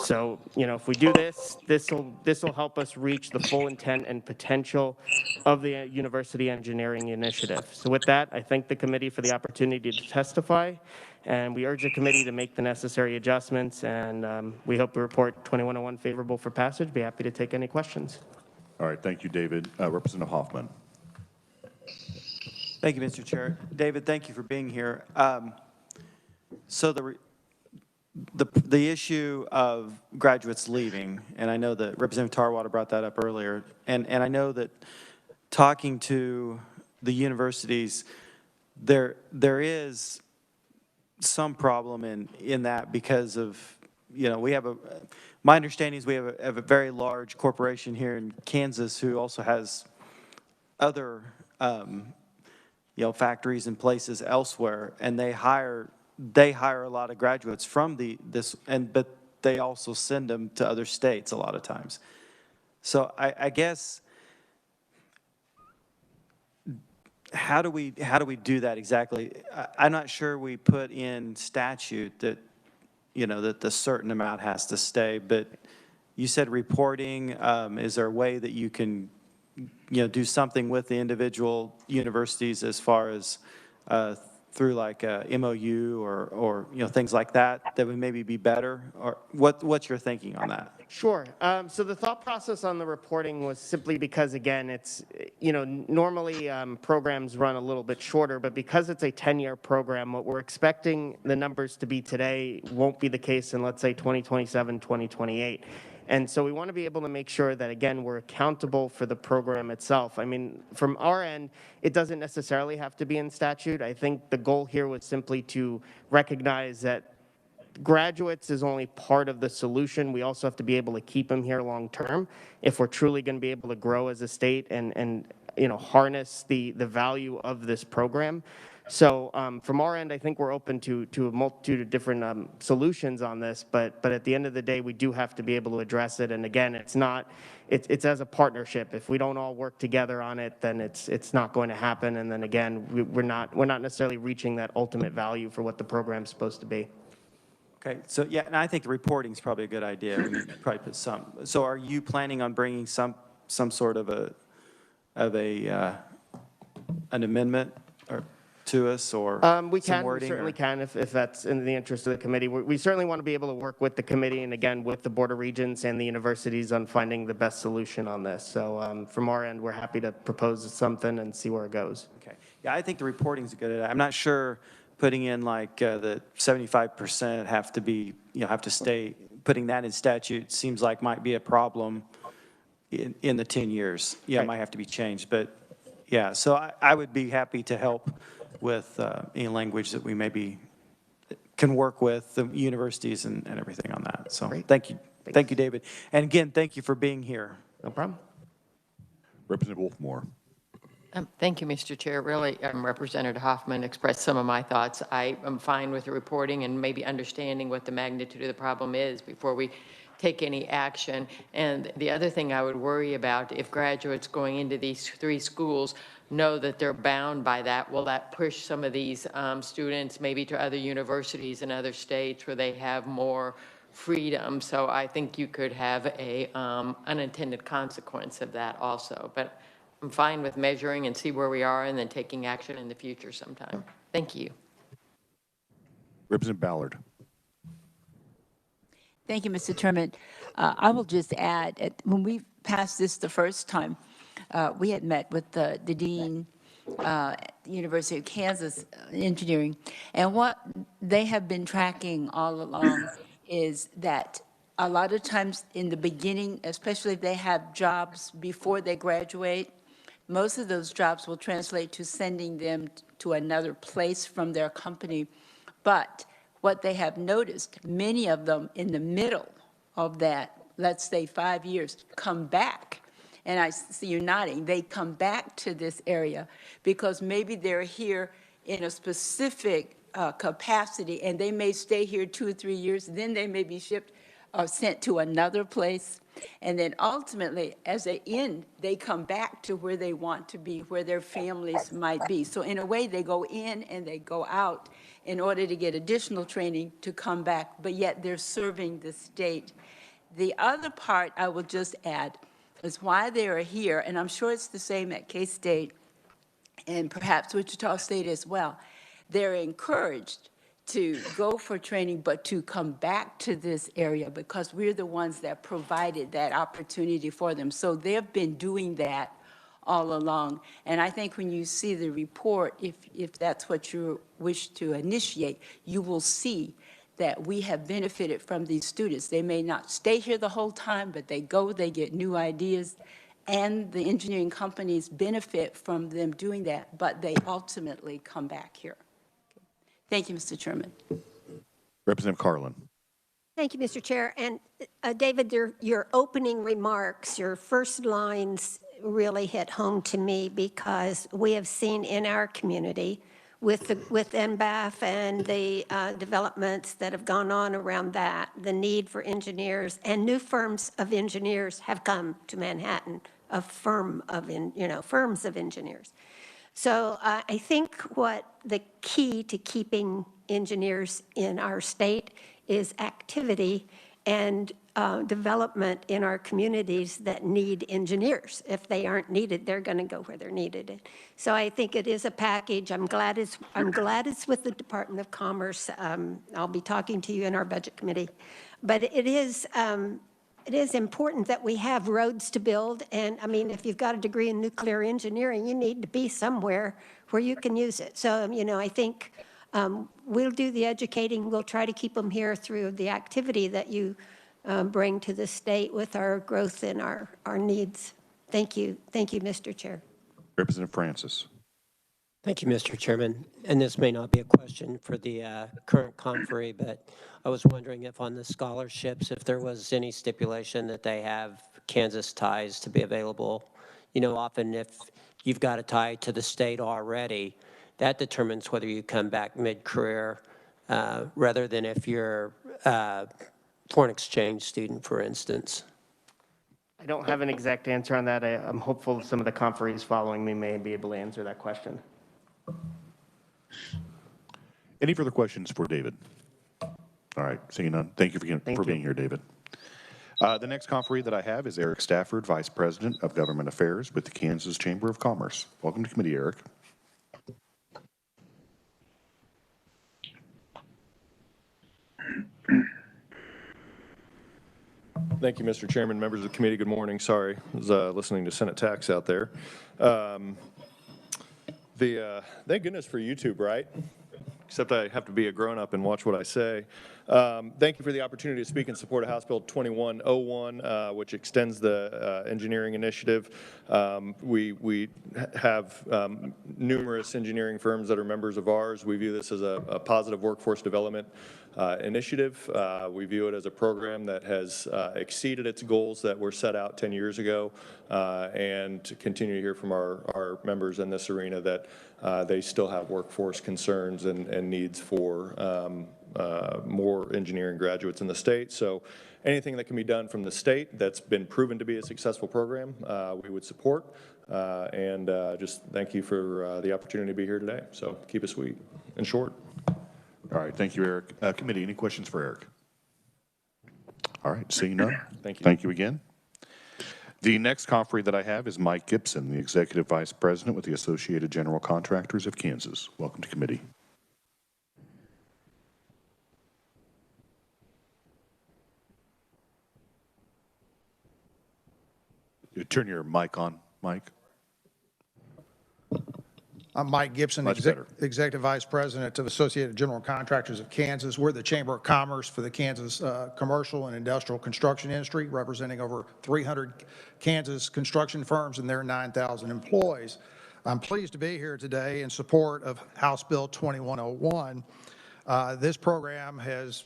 So, if we do this, this will help us reach the full intent and potential of the University Engineering Initiative. So with that, I thank the committee for the opportunity to testify, and we urge the committee to make the necessary adjustments, and we hope the report 2101 favorable for passage. Be happy to take any questions. All right, thank you, David. Representative Hoffman. Thank you, Mr. Chair. David, thank you for being here. So the issue of graduates leaving, and I know that Representative Tarwater brought that up earlier, and I know that talking to the universities, there is some problem in that because of, you know, my understanding is we have a very large corporation here in Kansas who also has other, you know, factories and places elsewhere, and they hire a lot of graduates from but they also send them to other states a lot of times. So I guess, how do we do that exactly? I'm not sure we put in statute that, you know, that the certain amount has to stay, but you said reporting. Is there a way that you can, you know, do something with the individual universities as far as through like a MOU or you know, things like that would maybe be better? Or what's your thinking on that? Sure. So the thought process on the reporting was simply because, again, it's, you know, normally programs run a little bit shorter, but because it's a 10-year program, what we're expecting the numbers to be today won't be the case in, let's say, 2027, 2028. And so we want to be able to make sure that, again, we're accountable for the program itself. I mean, from our end, it doesn't necessarily have to be in statute. I think the goal here was simply to recognize that graduates is only part of the solution. We also have to be able to keep them here long term if we're truly going to be able to grow as a state and you know, harness the value of this program. So from our end, I think we're open to a multitude of different solutions on this, but at the end of the day, we do have to be able to address it. And again, it's as a partnership. If we don't all work together on it, then it's not going to happen. And then again, we're not necessarily reaching that ultimate value for what the program's supposed to be. Okay, so yeah, and I think the reporting is probably a good idea. We need to probably put some. So are you planning on bringing some sort of an amendment to us, or we some can, wording? We certainly can, if that's in the interest of the committee. We certainly want to be able to work with the committee and, again, with the Board of Regents and the universities on finding the best solution on this. So from our end, we're happy to propose something and see where it goes. Okay. Yeah, I think the reporting is a good idea. I'm not sure putting in like the 75% have to stay, putting that in statute seems like might be a problem in the 10 years. Yeah, it might have to be changed, but yeah, so I would be happy to help with any language that we maybe can work with the universities and everything on that. So thank you. Thank you, David. And again, thank you for being here. No problem. Representative Wolfmore. Thank you, Mr. Chair. Really, Representative Hoffman expressed some of my thoughts. I am fine with the reporting and maybe understanding what the magnitude of the problem is before we take any action. And the other thing I would worry about, if graduates going into these 3 schools know that they're bound by that, will that push some of these students maybe to other universities in other states where they have more freedom? So I think you could have a unintended consequence of that also. But I'm fine with measuring and see where we are and then taking action in the future sometime. Thank you. Representative Ballard. Thank you, Mr. Chairman. I will just add, when we passed this the first time, we had met with the dean, the University of Kansas Engineering, and what they have been tracking all along is that a lot of times in the beginning, especially if they have jobs before they graduate, most of those jobs will translate to sending them to another place from their company. But what they have noticed, many of them in the middle of that, let's say 5 years, come back. And I see you nodding. They come back to this area because maybe they're here in a specific capacity, and they may stay here 2 or 3 years. Then they may be shipped or sent to another place. And then ultimately, as they end, they come back to where they want to be, where their families might be. So in a way, they go in and they go out in order to get additional training to come back, but yet they're serving the state. The other part I will just add is why they are here, and I'm sure it's the same at K-State and perhaps Wichita State as well. They're encouraged to go for training, but to come back to this area because we're the ones that provided that opportunity for them. So they've been doing that all along. And I think when you see the report, if that's what you wish to initiate, you will see that we have benefited from these students. They may not stay here the whole time, but they go, they get new ideas, and the engineering companies benefit from them doing that, but they ultimately come back here. Thank you, Mr. Chairman. Representative Carlin. Thank you, Mr. Chair. And David, your opening remarks, your first lines really hit home to me because we have seen in our community with NBAF and the developments that have gone on around that, the need for engineers and new firms of engineers have come to Manhattan, a firm of, firms of engineers. So I think what the key to keeping engineers in our state is activity and development in our communities that need engineers. If they aren't needed, they're going to go where they're needed. So I think it is a package. I'm glad it's with the Department of Commerce. I'll be talking to you in our budget committee, but it is important that we have roads to build. And I mean, if you've got a degree in nuclear engineering, you need to be somewhere where you can use it. So, I think we'll do the educating. We'll try to keep them here through the activity that you bring to the state with our growth and our needs. Thank you. Thank you, Mr. Chair. Representative Francis. Thank you, Mr. Chairman. And this may not be a question for the current conferee, but I was wondering if on the scholarships, if there was any stipulation that they have Kansas ties to be available. Often if you've got a tie to the state already, that determines whether you come back mid-career rather than if you're a foreign exchange student, for instance. I don't have an exact answer on that. I'm hopeful some of the conferees following me may be able to answer that question. Any further questions for David? All right, seeing none. Thank you for being here, David. The next conferee that I have is Eric Stafford, Vice President of Government Affairs with the Kansas Chamber of Commerce. Welcome to committee, Eric. Thank you, Mr. Chairman, members of the committee. Good morning. Sorry, I was listening to Senate Tax out there. Thank goodness for YouTube, right? Except I have to be a grown-up and watch what I say. Thank you for the opportunity to speak in support of House Bill 2101, which extends the engineering initiative. We have numerous engineering firms that are members of ours. We view this as a positive workforce development initiative. We view it as a program that has exceeded its goals that were set out 10 years ago, and to continue to hear from our members in this arena that they still have workforce concerns and needs for more engineering graduates in the state. So anything that can be done from the state that's been proven to be a successful program, we would support. And just thank you for the opportunity to be here today. So keep it sweet and short. All right, thank you, Eric. Committee, any questions for Eric? All right, seeing none. Thank you. Thank you again. The next conferee that I have is Mike Gibson, the Executive Vice President with the Associated General Contractors of Kansas. Welcome to committee. Turn your mic on, Mike. I'm Mike Gibson, Executive Vice President of Associated General Contractors of Kansas. We're the Chamber of Commerce for the Kansas commercial and industrial construction industry, representing over 300 Kansas construction firms and their 9,000 employees. I'm pleased to be here today in support of House Bill 2101. This program has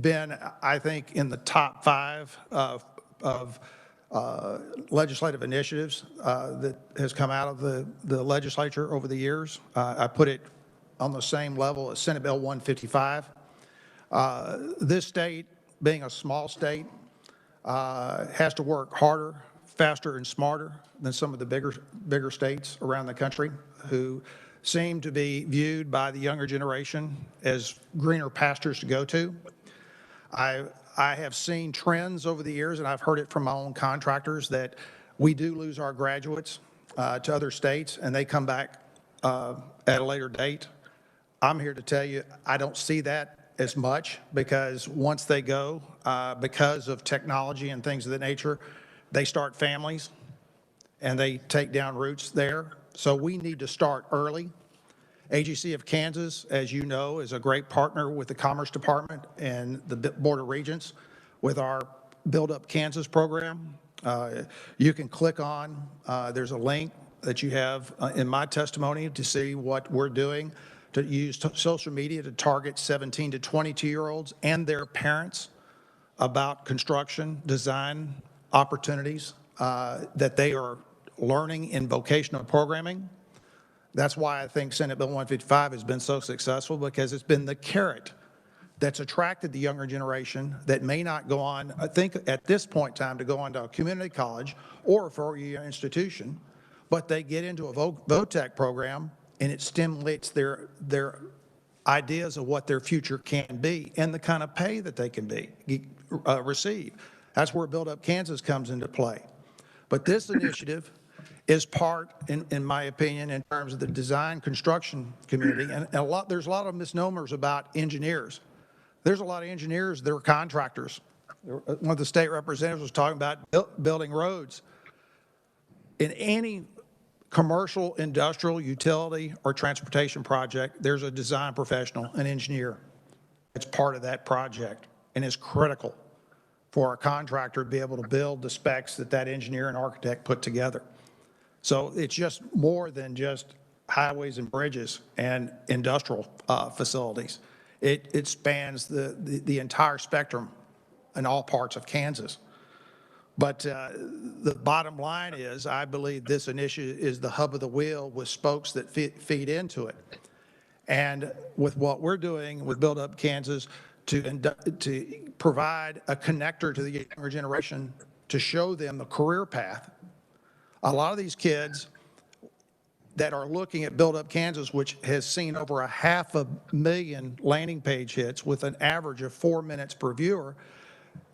been, I think, in the top 5 of legislative initiatives that has come out of the legislature over the years. I put it on the same level as Senate Bill 155. This state, being a small state, has to work harder, faster, and smarter than some of the bigger states around the country who seem to be viewed by the younger generation as greener pastures to go to. I have seen trends over the years, and I've heard it from my own contractors, that we do lose our graduates to other states, and they come back at a later date. I'm here to tell you I don't see that as much, because once they go, because of technology and things of that nature, they start families, and they take down roots there. So we need to start early AGC of Kansas, as you know, is a great partner with the Commerce Department and the Board of Regents with our Build Up Kansas program. You can click on, there's a link that you have in my testimony to see what we're doing to use social media to target 17 to 22-year-olds and their parents about construction, design opportunities that they are learning in vocational programming. That's why I think Senate Bill 155 has been so successful, because it's been the carrot that's attracted the younger generation that may not go on, I think at this point in time, to go on to a community college or a four-year institution, but they get into a VOTEC program and it stimulates their ideas of what their future can be and the kind of pay that they can receive. That's where Build Up Kansas comes into play. But this initiative is part, in my opinion, in terms of the design construction community, and there's a lot of misnomers about engineers. There's a lot of engineers that are contractors. One of the state representatives was talking about building roads. In any commercial, industrial, utility, or transportation project, there's a design professional, an engineer. It's part of that project, and it's critical for a contractor to be able to build the specs that that engineer and architect put together. So it's just more than just highways and bridges and industrial facilities. It spans the entire spectrum in all parts of Kansas. But the bottom line is, I believe this initiative is the hub of the wheel with spokes that feed into it. And with what we're doing with Build Up Kansas to provide a connector to the younger generation to show them the career path. A lot of these kids that are looking at Build Up Kansas, which has seen over 500,000 landing page hits with an average of 4 minutes per viewer,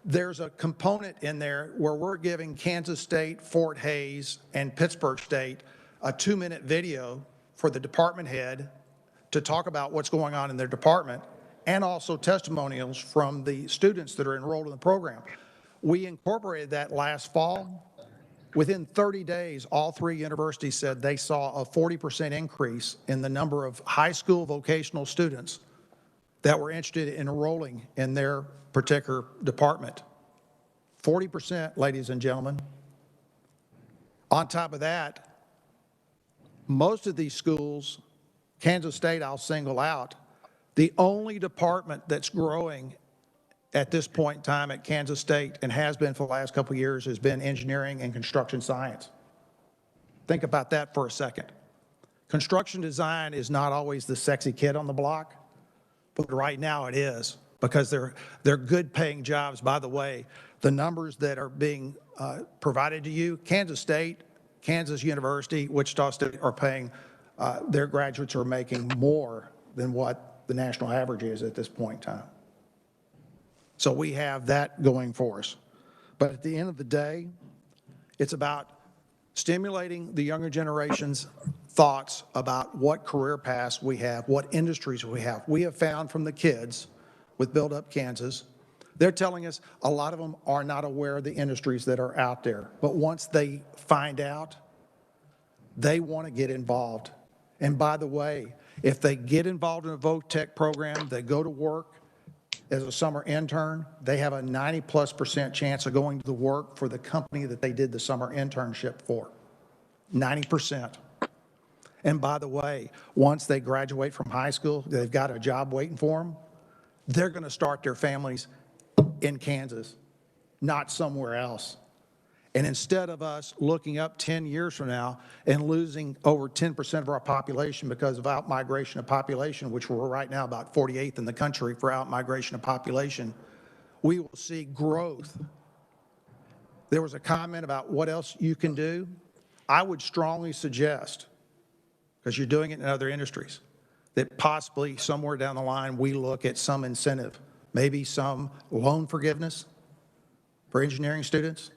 there's a component in there where we're giving Kansas State, Fort Hays, and Pittsburgh State a 2-minute video for the department head to talk about what's going on in their department, and also testimonials from the students that are enrolled in the program. We incorporated that last fall. Within 30 days, all 3 universities said they saw a 40% increase in the number of high school vocational students that were interested in enrolling in their particular department. 40%, ladies and gentlemen. On top of that, most of these schools, Kansas State I'll single out, the only department that's growing at this point in time at Kansas State, and has been for the last couple of years, has been engineering and construction science. Think about that for a second. Construction design is not always the sexy kid on the block, but right now it is, because they're good paying jobs. By the way, the numbers that are being provided to you, Kansas State, Kansas University, Wichita State are paying, their graduates are making more than what the national average is at this point in time. So we have that going for us. But at the end of the day, it's about stimulating the younger generation's thoughts about what career paths we have, what industries we have. We have found from the kids with Build Up Kansas, they're telling us a lot of them are not aware of the industries that are out there. But once they find out, they want to get involved. And by the way, if they get involved in a VOTEC program, they go to work as a summer intern, they have a 90+% chance of going to the work for the company that they did the summer internship for. 90%. And by the way, once they graduate from high school, they've got a job waiting for them, they're going to start their families in Kansas, not somewhere else. And instead of us looking up 10 years from now and losing over 10% of our population because of outmigration of population, which we're right now about 48th in the country for outmigration of population, we will see growth. There was a comment about what else you can do. I would strongly suggest, because you're doing it in other industries, that possibly somewhere down the line we look at some incentive, maybe some loan forgiveness for engineering students,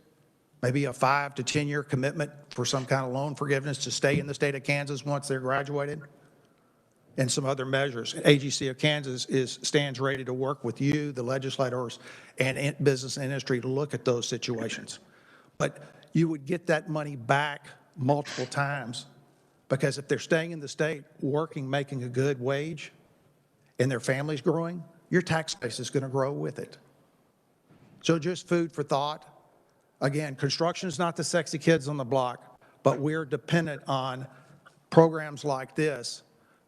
maybe a 5 to 10 year commitment for some kind of loan forgiveness to stay in the state of Kansas once they're graduated, and some other measures. AGC of Kansas stands ready to work with you, the legislators, and business and industry to look at those situations. But you would get that money back multiple times Because if they're staying in the state, working, making a good wage, and their family's growing, your tax base is going to grow with it. So just food for thought. Again, construction is not the sexy kids on the block, but we're dependent on programs like this,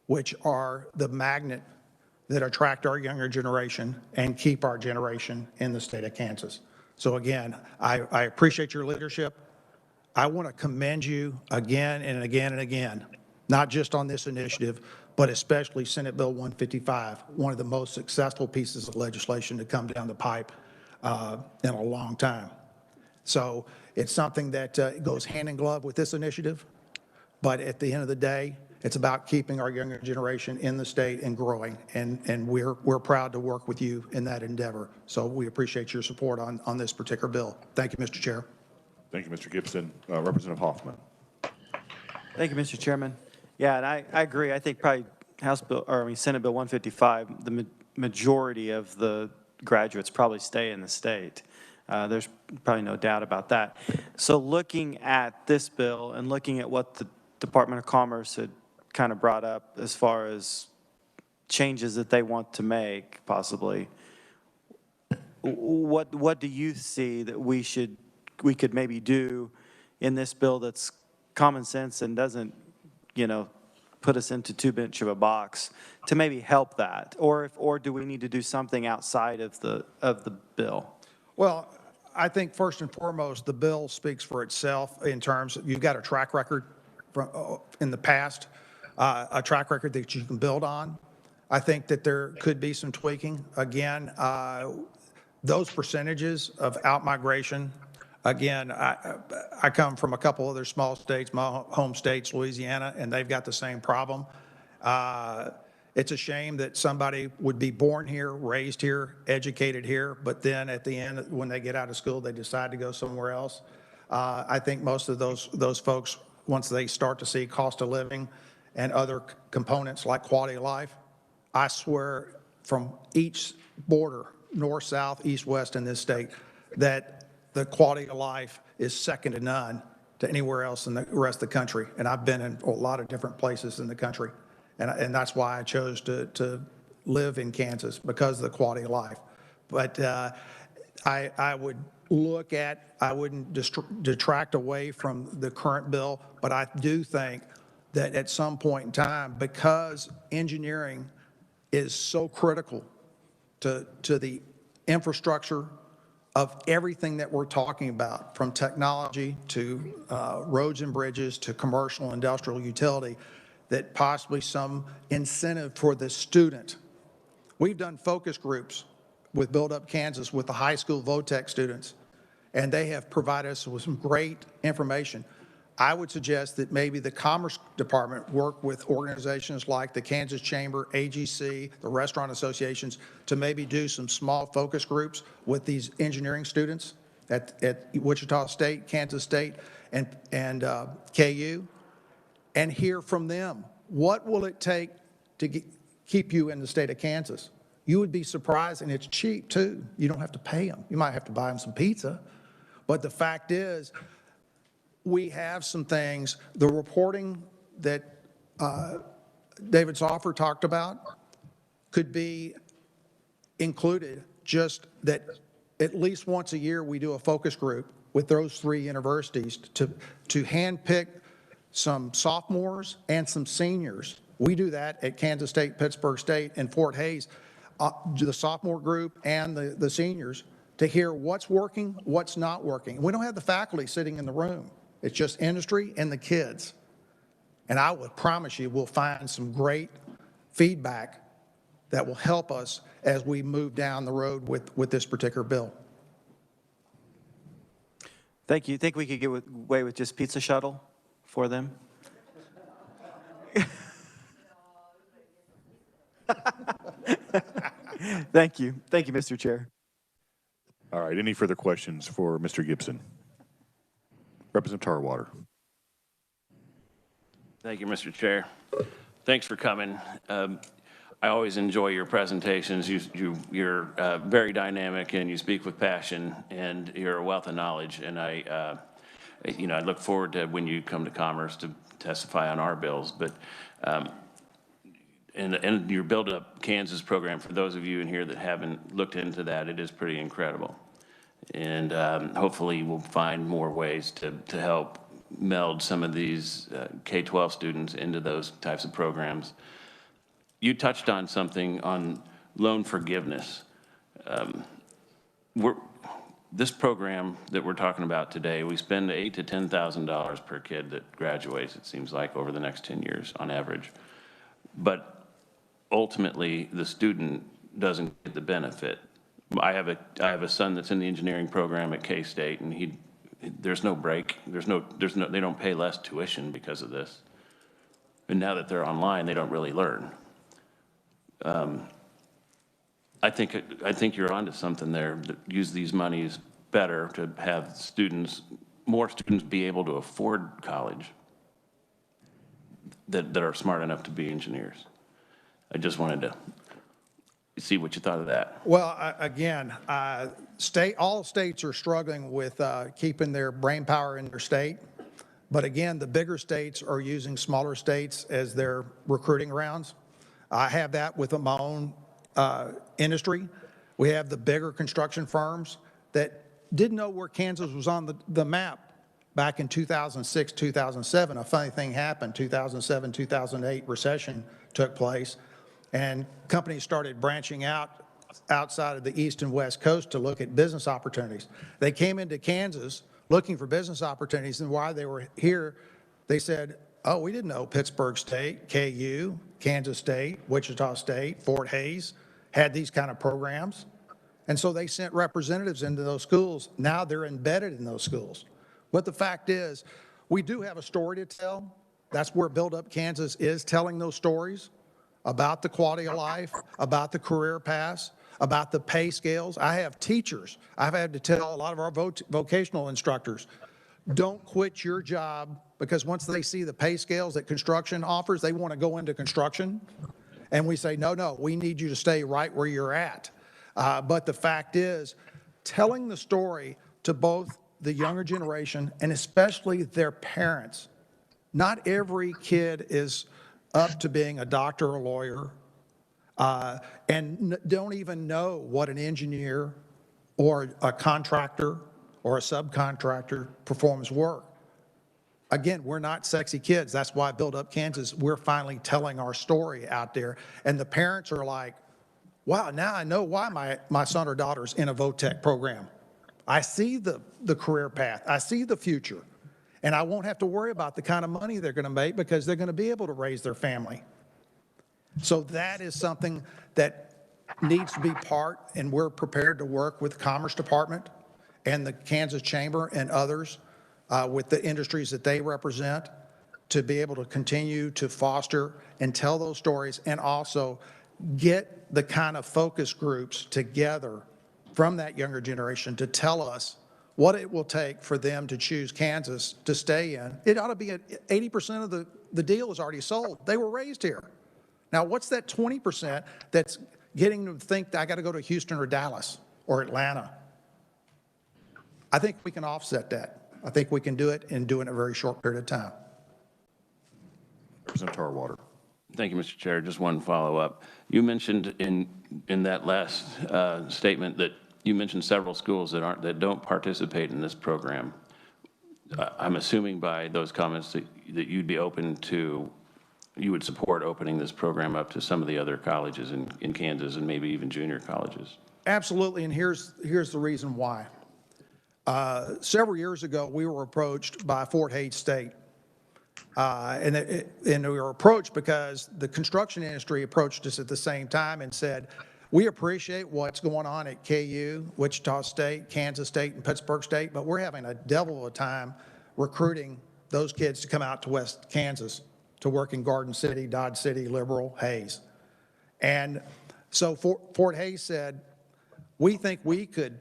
which are the magnet that attract our younger generation and keep our generation in the state of Kansas. So again, I appreciate your leadership. I want to commend you again and again and again, not just on this initiative, but especially Senate Bill 155, one of the most successful pieces of legislation to come down the pipe in a long time. So it's something that goes hand in glove with this initiative, but at the end of the day, it's about keeping our younger generation in the state and growing, and we're proud to work with you in that endeavor. So we appreciate your support on this particular bill. Thank you, Mr. Chair. Thank you, Mr. Gibson. Representative Hoffman. Thank you, Mr. Chairman. Yeah, and I agree. I think probably Senate Bill 155, the majority of the graduates probably stay in the state. There's probably no doubt about that. So looking at this bill and looking at what the Department of Commerce had kind of brought up as far as changes that they want to make, possibly, what do you see that we could maybe do in this bill that's common sense and doesn't, put us into too much of a box to maybe help that? Or do we need to do something outside of the bill? Well, I think first and foremost, the bill speaks for itself in terms of you've got a track record in the past, a track record that you can build on. I think that there could be some tweaking. Again, those percentages of out-migration, again, I come from a couple other small states, my home states, Louisiana, and they've got the same problem. It's a shame that somebody would be born here, raised here, educated here, but then at the end, when they get out of school, they decide to go somewhere else. I think most of those folks, once they start to see cost of living and other components like quality of life, I swear from each border, north, south, east, west in this state, that the quality of life is second to none to anywhere else in the rest of the country. And I've been in a lot of different places in the country. And that's why I chose to live in Kansas, because of the quality of life. But I would look at, I wouldn't detract away from the current bill, but I do think that at some point in time, because engineering is so critical to the infrastructure of everything that we're talking about, from technology to roads and bridges to commercial, industrial, utility, that possibly some incentive for the student. We've done focus groups with Build Up Kansas with the high school VOTEC students, and they have provided us with some great information. I would suggest that maybe the Commerce Department work with organizations like the Kansas Chamber, AGC, the restaurant associations, to maybe do some small focus groups with these engineering students at Wichita State, Kansas State, and KU, and hear from them. What will it take to keep you in the state of Kansas? You would be surprised, and it's cheap too. You don't have to pay them. You might have to buy them some pizza. But the fact is, we have some things, the reporting that David Soffer talked about could be included, just that at least once a year we do a focus group with those three universities to handpick some sophomores and some seniors. We do that at Kansas State, Pittsburgh State, and Fort Hays, the sophomore group and the seniors, to hear what's working, what's not working. We don't have the faculty sitting in the room. It's just industry and the kids. And I would promise you we'll find some great feedback that will help us as we move down the road with this particular bill. Thank you. Think we could get away with just pizza shuttle for them? Thank you. Thank you, Mr. Chair. All right, any further questions for Mr. Gibson? Representative Tarwater. Thank you, Mr. Chair. Thanks for coming. I always enjoy your presentations. You're very dynamic, and you speak with passion, and you're a wealth of knowledge. And I look forward to when you come to Commerce to testify on our bills, but, and your Build Up Kansas program, for those of you in here that haven't looked into that, it is pretty incredible. And hopefully we'll find more ways to help meld some of these K-12 students into those types of programs. You touched on something on loan forgiveness. This program that we're talking about today, we spend $8,000 to $10,000 per kid that graduates, it seems like, over the next 10 years on average. But ultimately, the student doesn't get the benefit. I have a son that's in the engineering program at K-State, and there's no break. They don't pay less tuition because of this. And now that they're online, they don't really learn. I think you're onto something there. That use these monies better to have more students be able to afford college that are smart enough to be engineers. I just wanted to see what you thought of that. Well, again, all states are struggling with keeping their brain power in their state. But again, the bigger states are using smaller states as their recruiting grounds. I have that with my own industry. We have the bigger construction firms that didn't know where Kansas was on the map back in 2006, 2007. A funny thing happened, 2007, 2008 recession took place, and companies started branching out outside of the East and West Coast to look at business opportunities. They came into Kansas looking for business opportunities, and while they were here, they said, oh, we didn't know Pittsburgh State, KU, Kansas State, Wichita State, Fort Hays had these kind of programs. And so they sent representatives into those schools. Now they're embedded in those schools. But the fact is, we do have a story to tell. That's where Build Up Kansas is, telling those stories about the quality of life, about the career paths, about the pay scales. I have teachers. I've had to tell a lot of our vocational instructors, don't quit your job, because once they see the pay scales that construction offers, they want to go into construction. And we say, no, we need you to stay right where you're at. But the fact is, telling the story to both the younger generation and especially their parents. Not every kid is up to being a doctor or a lawyer and don't even know what an engineer or a contractor or a subcontractor performs work. Again, we're not sexy kids. That's why Build Up Kansas, we're finally telling our story out there. And the parents are like, wow, now I know why my son or daughter's in a VOTEC program. I see the career path. I see the future. And I won't have to worry about the kind of money they're going to make because they're going to be able to raise their family. So that is something that needs to be part, and we're prepared to work with the Commerce Department and the Kansas Chamber and others with the industries that they represent to be able to continue to foster and tell those stories, and also get the kind of focus groups together from that younger generation to tell us what it will take for them to choose Kansas to stay in. It ought to be 80% of the deal is already sold. They were raised here. Now, what's that 20% that's getting them to think that I got to go to Houston or Dallas or Atlanta? I think we can offset that. I think we can do it and do it in a very short period of time. Representative Tarwater. Thank you, Mr. Chair. Just one follow-up. You mentioned in that last statement that you mentioned several schools that don't participate in this program. I'm assuming by those comments that you'd be open to, you would support opening this program up to some of the other colleges in Kansas and maybe even junior colleges. Absolutely, and here's the reason why. Several years ago, we were approached by Fort Hays State. And we were approached because the construction industry approached us at the same time and said, we appreciate what's going on at KU, Wichita State, Kansas State, and Pittsburgh State, but we're having a devil of a time recruiting those kids to come out to West Kansas to work in Garden City, Dodge City, Liberal, Hays. And so Fort Hays said, we think we could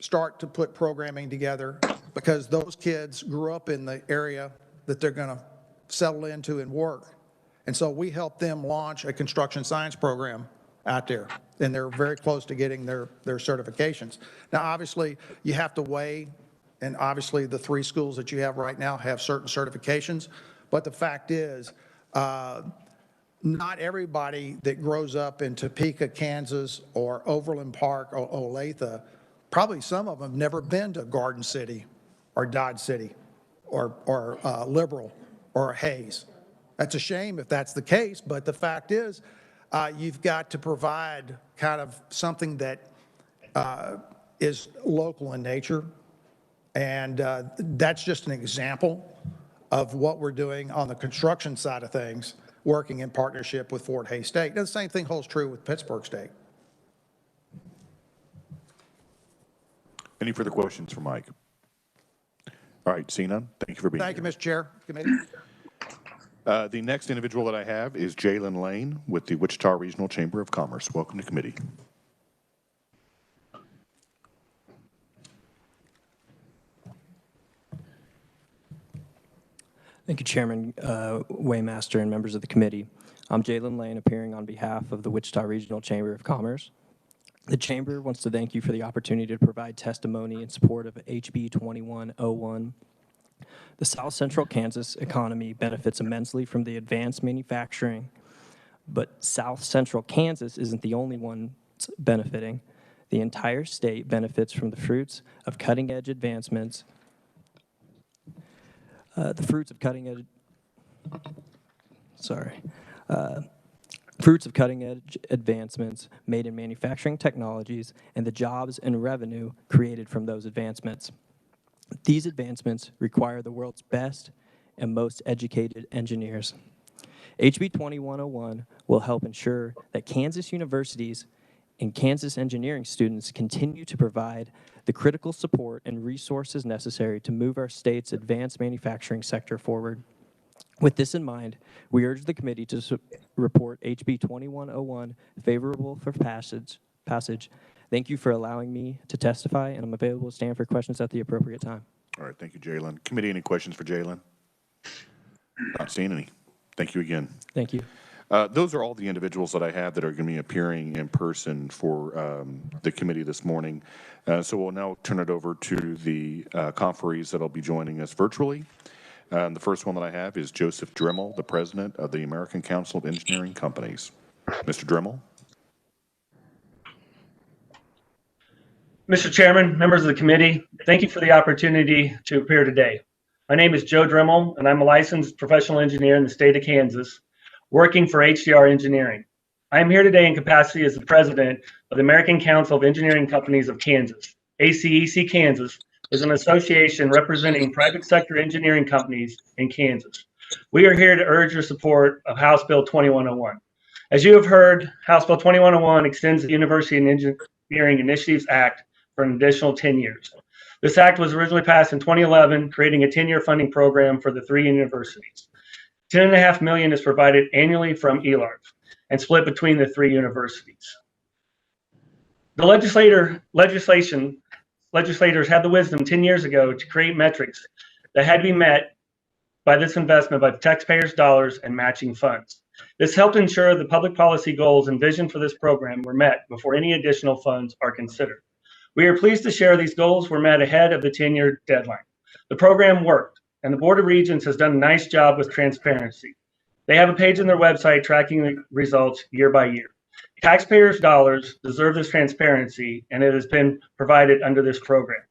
start to put programming together because those kids grew up in the area that they're going to settle into and work. And so we helped them launch a construction science program out there, and they're very close to getting their certifications. Now, obviously, you have to weigh, and obviously the 3 schools that you have right now have certain certifications, But the fact is, not everybody that grows up in Topeka, Kansas, or Overland Park or Olathe, probably some of them have never been to Garden City or Dodge City or Liberal or Hayes. That's a shame if that's the case, but the fact is, you've got to provide kind of something that is local in nature. And that's just an example of what we're doing on the construction side of things, working in partnership with Fort Hays State. And the same thing holds true with Pittsburgh State. Any further questions for Mike? All right, seeing none, thank you for being here. Thank you, Mr. Chair, committee. The next individual that I have is Jalen Lane with the Wichita Regional Chamber of Commerce. Welcome to committee. Thank you, Chairman Waymaster and members of the committee. I'm Jalen Lane, appearing on behalf of the Wichita Regional Chamber of Commerce. The Chamber wants to thank you for the opportunity to provide testimony in support of HB 2101. The South Central Kansas economy benefits immensely from the advanced manufacturing, but South Central Kansas isn't the only one benefiting. The entire state benefits from the fruits of cutting-edge advancements. Fruits of cutting-edge advancements made in manufacturing technologies and the jobs and revenue created from those advancements. These advancements require the world's best and most educated engineers. HB 2101 will help ensure that Kansas universities and Kansas engineering students continue to provide the critical support and resources necessary to move our state's advanced manufacturing sector forward. With this in mind, we urge the committee to report HB 2101 favorable for passage. Thank you for allowing me to testify, and I'm available to stand for questions at the appropriate time. All right, thank you, Jalen. Committee, any questions for Jalen? Not seeing any. Thank you again. Thank you. Those are all the individuals that I have that are going to be appearing in person for the committee this morning. So we'll now turn it over to the conferees that will be joining us virtually. The first one that I have is Joseph Dremel, the president of the American Council of Engineering Companies. Mr. Dremel. Mr. Chairman, members of the committee, thank you for the opportunity to appear today. My name is Joe Dremel, and I'm a licensed professional engineer in the state of Kansas, working for HDR Engineering. I am here today in capacity as the president of the American Council of Engineering Companies of Kansas. ACEC Kansas is an association representing private sector engineering companies in Kansas. We are here to urge your support of House Bill 2101. As you have heard, House Bill 2101 extends the University and Engineering Initiatives Act for an additional 10 years. This act was originally passed in 2011, creating a 10-year funding program for the three universities. $10.5 million is provided annually from ELARF and split between the three universities. The legislators had the wisdom 10 years ago to create metrics that had to be met by this investment by the taxpayers' dollars and matching funds. This helped ensure the public policy goals and vision for this program were met before any additional funds are considered. We are pleased to share these goals were met ahead of the 10-year deadline. The program worked, and the Board of Regents has done a nice job with transparency. They have a page on their website tracking the results year by year. Taxpayers' dollars deserve this transparency, and it has been provided under this program.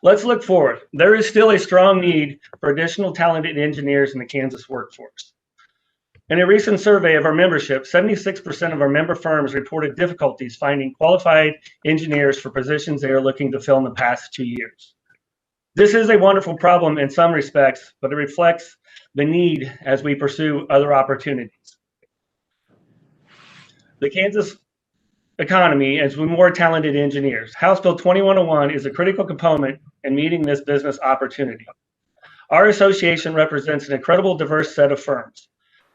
Let's look forward. There is still a strong need for additional talented engineers in the Kansas workforce. In a recent survey of our membership, 76% of our member firms reported difficulties finding qualified engineers for positions they are looking to fill in the past 2 years. This is a wonderful problem in some respects, but it reflects the need as we pursue other opportunities. The Kansas economy is with more talented engineers. House Bill 2101 is a critical component in meeting this business opportunity. Our association represents an incredible diverse set of firms,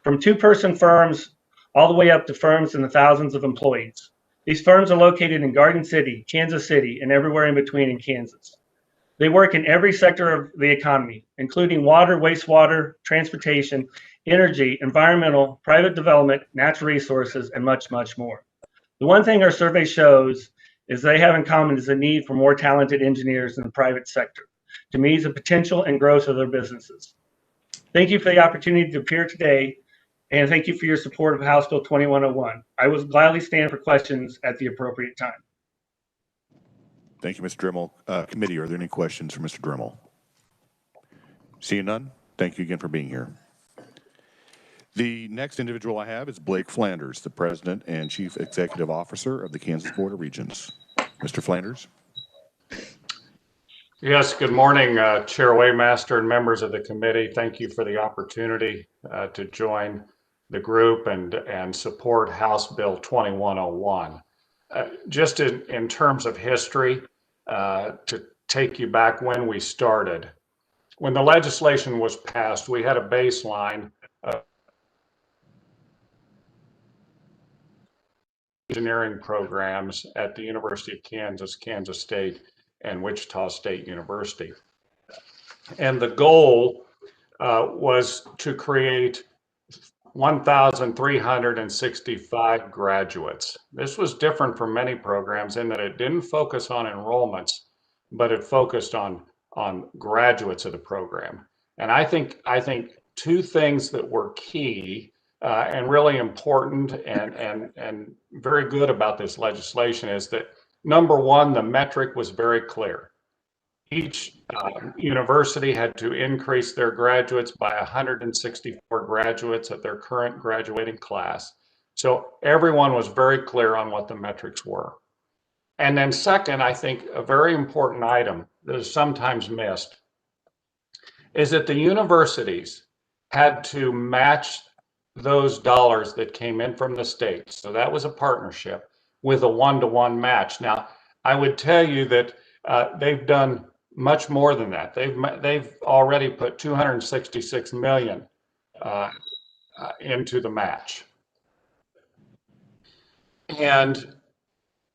from two-person firms all the way up to firms in the thousands of employees. These firms are located in Garden City, Kansas City, and everywhere in between in Kansas. They work in every sector of the economy, including water, wastewater, transportation, energy, environmental, private development, natural resources, and much, much more. The one thing our survey shows is they have in common is the need for more talented engineers in the private sector to meet the potential and growth of their businesses. Thank you for the opportunity to appear today, and thank you for your support of House Bill 2101. I will gladly stand for questions at the appropriate time. Thank you, Mr. Dremel. Committee, are there any questions for Mr. Dremel? Seeing none, thank you again for being here. The next individual I have is Blake Flanders, the President and Chief Executive Officer of the Kansas Board of Regents. Mr. Flanders. Yes, good morning, Chair Waymaster and members of the committee. Thank you for the opportunity to join the group and support House Bill 2101. Just in terms of history, to take you back when we started, when the legislation was passed, we had a baseline of engineering programs at the University of Kansas, Kansas State, and Wichita State University. And the goal was to create 1,365 graduates. This was different from many programs in that it didn't focus on enrollments, but it focused on graduates of the program. And I think two things that were key and really important and very good about this legislation is that, number one, the metric was very clear. Each university had to increase their graduates by 164 graduates of their current graduating class. So everyone was very clear on what the metrics were. And then second, I think a very important item that is sometimes missed is that the universities had to match those dollars that came in from the state. So that was a partnership with a one-to-one match. Now, I would tell you that they've done much more than that. They've already put $266 million into the match. And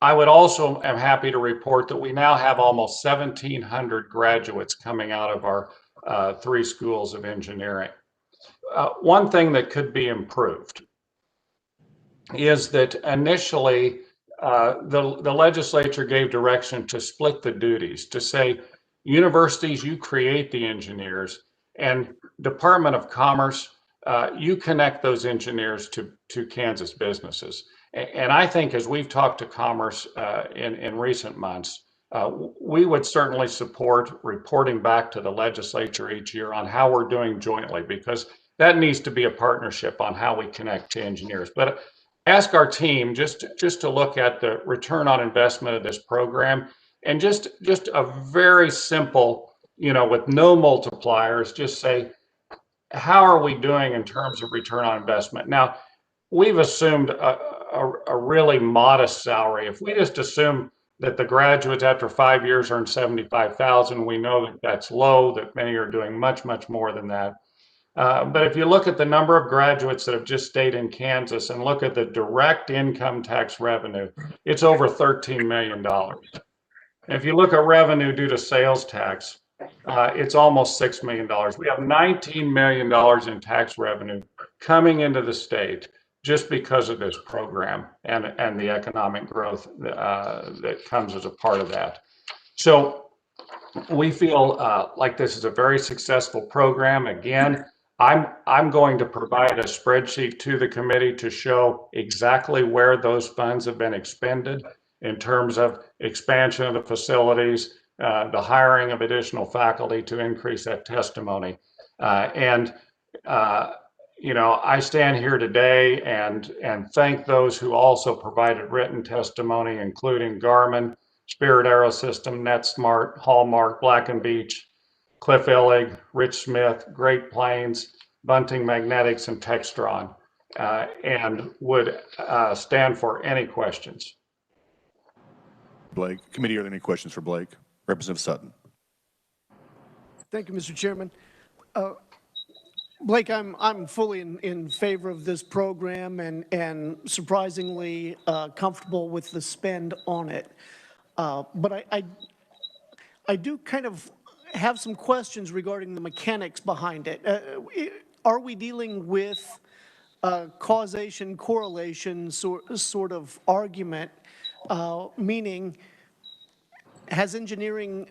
I would also am happy to report that we now have almost 1,700 graduates coming out of our 3 schools of engineering. One thing that could be improved is that initially the legislature gave direction to split the duties, to say, universities, you create the engineers, and Department of Commerce, you connect those engineers to Kansas businesses. And I think as we've talked to Commerce in recent months, we would certainly support reporting back to the legislature each year on how we're doing jointly, because that needs to be a partnership on how we connect to engineers. But ask our team just to look at the return on investment of this program, and just a very simple, with no multipliers, just say, how are we doing in terms of return on investment? Now, we've assumed a really modest salary. If we just assume that the graduates after 5 years earn $75,000, we know that that's low, that many are doing much, much more than that. But if you look at the number of graduates that have just stayed in Kansas and look at the direct income tax revenue, it's over $13 million. And if you look at revenue due to sales tax, it's almost $6 million. We have $19 million in tax revenue coming into the state just because of this program and the economic growth that comes as a part of that. So we feel like this is a very successful program. Again, I'm going to provide a spreadsheet to the committee to show exactly where those funds have been expended in terms of expansion of the facilities, the hiring of additional faculty to increase that testimony. I stand here today and thank those who also provided written testimony, including Garmin, Spirit Aerosystem, NetSmart, Hallmark, Black & Veatch, Cliff Illig, Rich Smith, Great Plains, Bunting Magnetics, and Textron, and would stand for any questions. Blake. Committee, are there any questions for Blake? Representative Sutton. Thank you, Mr. Chairman. Blake, I'm fully in favor of this program and surprisingly comfortable with the spend on it. But I do kind of have some questions regarding the mechanics behind it. Are we dealing with causation correlation sort of argument, meaning has engineering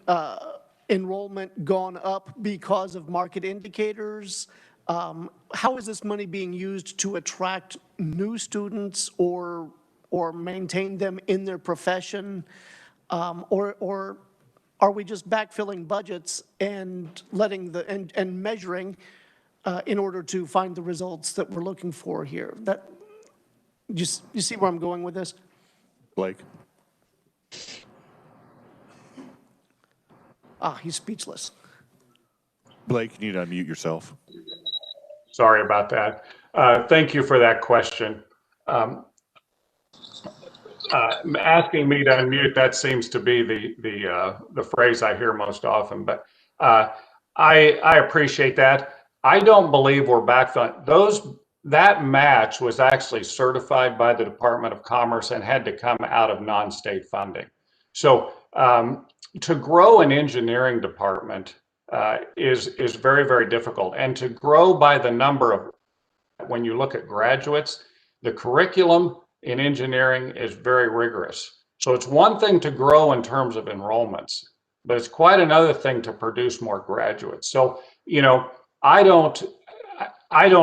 enrollment gone up because of market indicators? how is this money being used to attract new students or maintain them in their profession? Or are we just backfilling budgets and and measuring in order to find the results that we're looking for here? You see where I'm going with this? Blake? He's speechless. Blake, you need to unmute yourself. Sorry about that. Thank you for that question. Asking me to unmute, that seems to be the phrase I hear most often, but I appreciate that. I don't believe we're backfilling. That match was actually certified by the Department of Commerce and had to come out of non-state funding. So to grow an engineering department is very, very difficult. And to grow by the number of, when you look at graduates, the curriculum in engineering is very rigorous. So it's one thing to grow in terms of enrollments, but it's quite another thing to produce more graduates. So, you know, I don't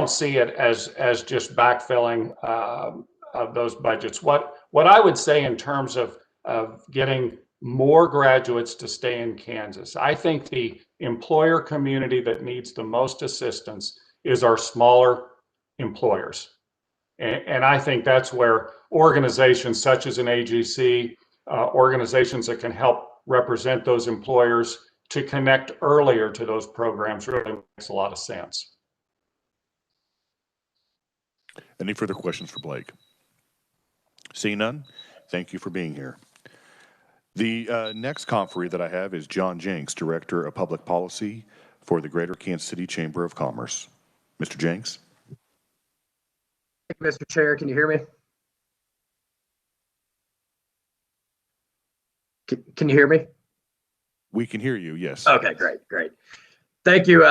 see it as just backfilling of those budgets. What I would say in terms of getting more graduates to stay in Kansas, I think the employer community that needs the most assistance is our smaller employers. And I think that's where organizations such as an AGC, organizations that can help represent those employers to connect earlier to those programs really makes a lot of sense. Any further questions for Blake? Seeing none, thank you for being here. The next conferee that I have is John Jenks, Director of Public Policy for the Greater Kansas City Chamber of Commerce. Mr. Jenks? Thank you, Mr. Chair. Can you hear me? Can you hear me? We can hear you, yes. Okay, great. Thank you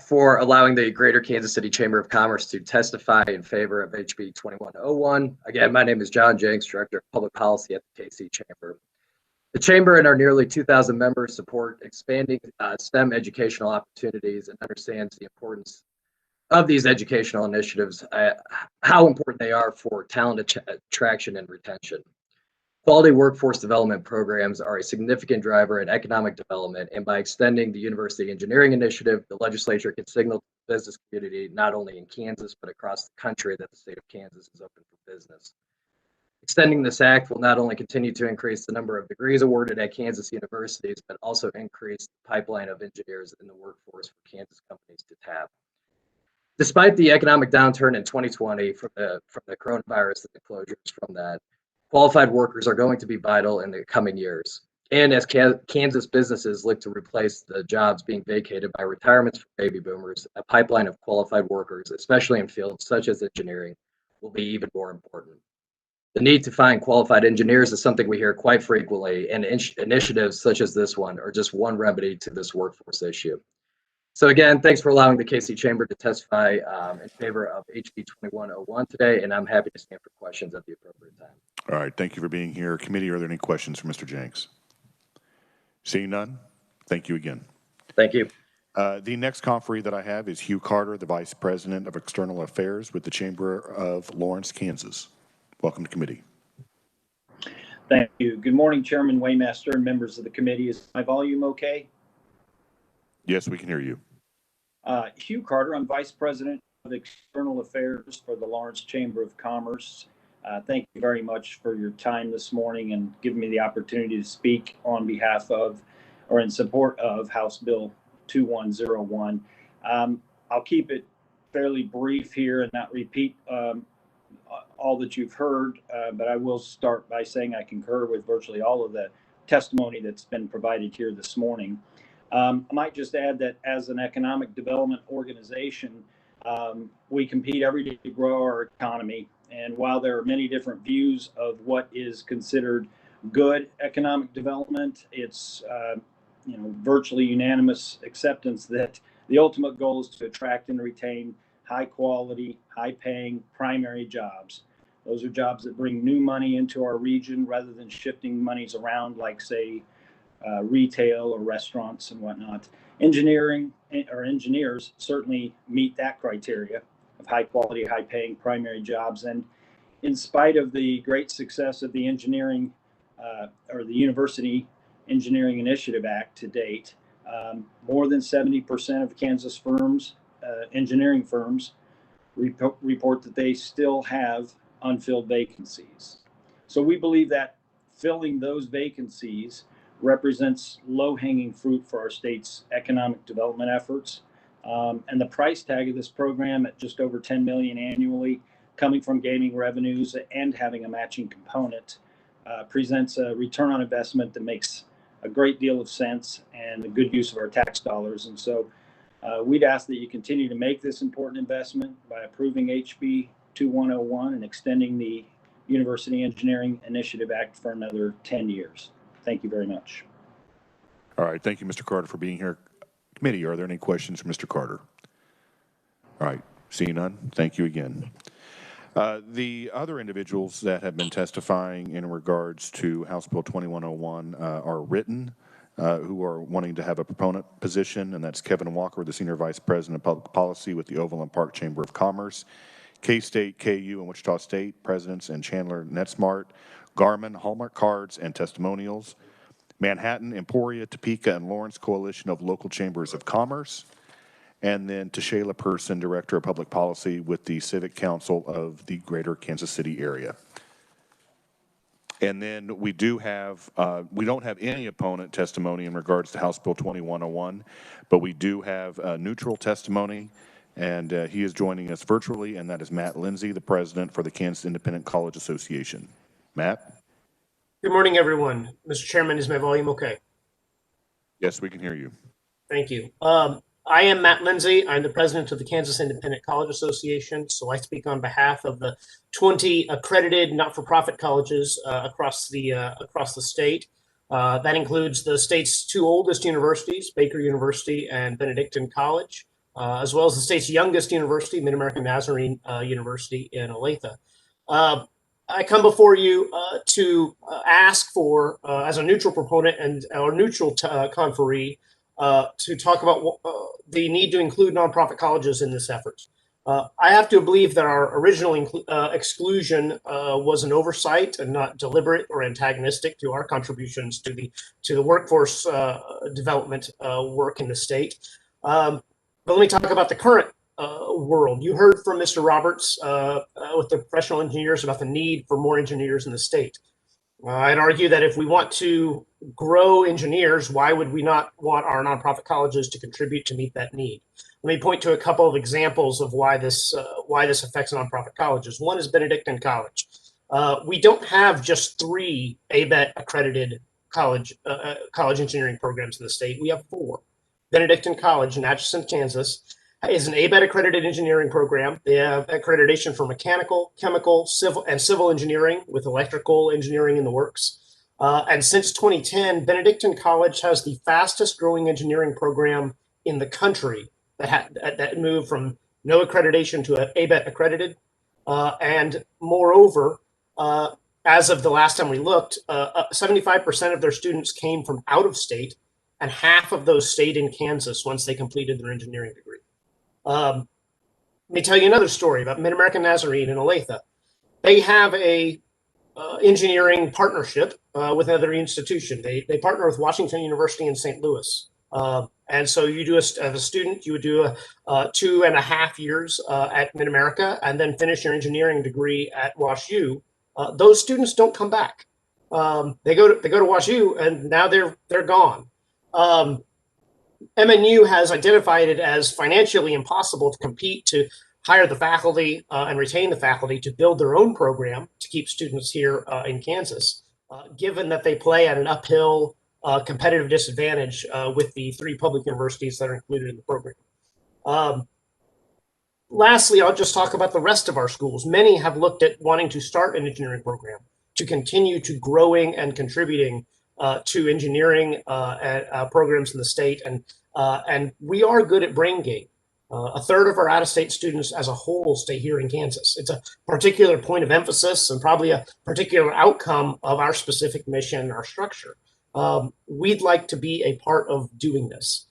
for allowing the Greater Kansas City Chamber of Commerce to testify in favor of HB 2101. Again, my name is John Jenks, Director of Public Policy at the KC Chamber. The Chamber and our nearly 2,000 members support expanding STEM educational opportunities and understands the importance of these educational initiatives, how important they are for talent attraction and retention. Quality workforce development programs are a significant driver in economic development, and by extending the University Engineering Initiative, the legislature can signal to the business community, not only in Kansas, but across the country, that the state of Kansas is open for business. Extending this act will not only continue to increase the number of degrees awarded at Kansas universities, but also increase the pipeline of engineers in the workforce for Kansas companies to tap. Despite the economic downturn in 2020 from the coronavirus and the closures from that, qualified workers are going to be vital in the coming years. And as Kansas businesses look to replace the jobs being vacated by retirements for baby boomers, a pipeline of qualified workers, especially in fields such as engineering, will be even more important. The need to find qualified engineers is something we hear quite frequently, and initiatives such as this one are just one remedy to this workforce issue. So again, thanks for allowing the KC Chamber to testify in favor of HB 2101 today, and I'm happy to stand for questions at the appropriate time. All right, thank you for being here. Committee, are there any questions for Mr. Jenks? Seeing none, thank you again. Thank you. The next conferee that I have is Hugh Carter, the Vice President of External Affairs with the Chamber of Lawrence, Kansas. Welcome to committee. Thank you. Good morning, Chairman Waymaster and members of the committee. Is my volume okay? Yes, we can hear you. Hugh Carter, I'm Vice President of External Affairs for the Lawrence Chamber of Commerce. Thank you very much for your time this morning and giving me the opportunity to speak on behalf of or in support of House Bill 2101. I'll keep it fairly brief here and not repeat all that you've heard, but I will start by saying I concur with virtually all of the testimony that's been provided here this morning. I might just add that as an economic development organization, we compete every day to grow our economy. And while there are many different views of what is considered good economic development, it's virtually unanimous acceptance that the ultimate goal is to attract and retain high quality, high paying primary jobs. Those are jobs that bring new money into our region rather than shifting monies around like, say, retail or restaurants and whatnot. Engineering or engineers certainly meet that criteria of high quality, high paying primary jobs. And in spite of the great success of the engineering or the University Engineering Initiative Act to date, more than 70% of Kansas firms, engineering firms, report that they still have unfilled vacancies. So we believe that filling those vacancies represents low-hanging fruit for our state's economic development efforts. And the price tag of this program at just over $10 million annually, coming from gaming revenues and having a matching component, presents a return on investment that makes a great deal of sense and a good use of our tax dollars. And so we'd ask that you continue to make this important investment by approving HB 2101 and extending the University Engineering Initiative Act for another 10 years. Thank you very much. All right. Thank you, Mr. Carter, for being here. Committee, are there any questions for Mr. Carter? All right. Seeing none, thank you again. The other individuals that have been testifying in regards to House Bill 2101 are written, who are wanting to have a proponent position, and that's Kevin Walker, the Senior Vice President of Public Policy with the Overland Park Chamber of Commerce, K-State, KU, and Wichita State Presidents and Chandler NetSmart, Garmin, Hallmark Cards and Testimonials, Manhattan, Emporia, Topeka, and Lawrence Coalition of Local Chambers of Commerce, and then Tashayla Person, Director of Public Policy with the Civic Council of the Greater Kansas City area. And then we do have, we don't have any opponent testimony in regards to House Bill 2101, but we do have neutral testimony, and he is joining us virtually, and that is Matt Lindsay, the President for the Kansas Independent College Association. Matt? Good morning, everyone. Mr. Chairman, is my volume okay? Yes, we can hear you. Thank you. I am Matt Lindsay. I'm the president of the Kansas Independent College Association. So I speak on behalf of the 20 accredited not-for-profit colleges across the state. That includes the state's two oldest universities, Baker University and Benedictine College, as well as the state's youngest university, Mid-American Nazarene University in Olathe. I come before you to ask for, as a neutral proponent and our neutral conferee, to talk about the need to include nonprofit colleges in this effort. I have to believe that our original exclusion was an oversight and not deliberate or antagonistic to our contributions to the workforce development work in the state. But let me talk about the current world. You heard from Mr. Roberts with the professional engineers about the need for more engineers in the state. I'd argue that if we want to grow engineers, why would we not want our nonprofit colleges to contribute to meet that need? Let me point to a couple of examples of why this affects nonprofit colleges. One is Benedictine College. We don't have just 3 ABET accredited college engineering programs in the state. We have 4. Benedictine College in Atchison, Kansas, is an ABET accredited engineering program. They have accreditation for mechanical, chemical, civil engineering with electrical engineering in the works. And since 2010, Benedictine College has the fastest growing engineering program in the country that moved from no accreditation to ABET accredited. And moreover, as of the last time we looked, 75% of their students came from out of state, and half of those stayed in Kansas once they completed their engineering degree. Let me tell you another story about Mid-American Nazarene in Olathe. They have a engineering partnership with another institution. They partner with Washington University in St. Louis. And so you do, as a student, you would do 2.5 years at Mid-America and then finish your engineering degree at WashU. Those students don't come back. They go to WashU and now they're gone. MNU has identified it as financially impossible to compete to hire the faculty and retain the faculty to build their own program to keep students here in Kansas, given that they play at an uphill competitive disadvantage with the 3 public universities that are included in the program. Lastly, I'll just talk about the rest of our schools. Many have looked at wanting to start an engineering program to continue to growing and contributing to engineering programs in the state, and we are good at brain gain. 1/3 of our out-of-state students as a whole stay here in Kansas. It's a particular point of emphasis and probably a particular outcome of our specific mission and our structure. we'd like to be a part of doing this.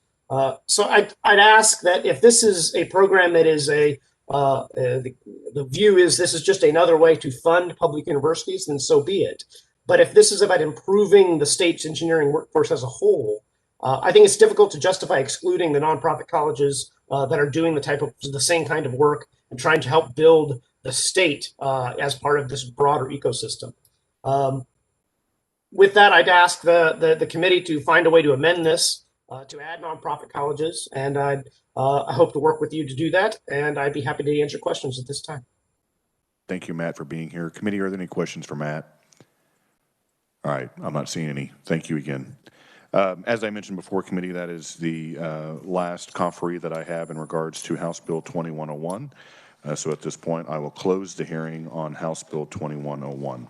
So I'd ask that if this is a program that is the view is this is just another way to fund public universities, then so be it. But if this is about improving the state's engineering workforce as a whole, I think it's difficult to justify excluding the nonprofit colleges that are doing the same kind of work and trying to help build the state as part of this broader ecosystem. With that, I'd ask the committee to find a way to amend this to add nonprofit colleges, and I hope to work with you to do that, and I'd be happy to answer questions at this time. Thank you, Matt, for being here. Committee, are there any questions for Matt? All right, I'm not seeing any. Thank you again. As I mentioned before, committee, that is the last conferee that I have in regards to House Bill 2101. So at this point, I will close the hearing on House Bill 2101.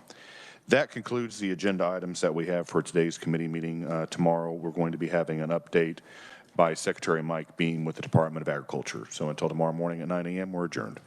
That concludes the agenda items that we have for today's committee meeting. Tomorrow, we're going to be having an update by Secretary Mike Beam with the Department of Agriculture. So until tomorrow morning at 9 a.m., we're adjourned.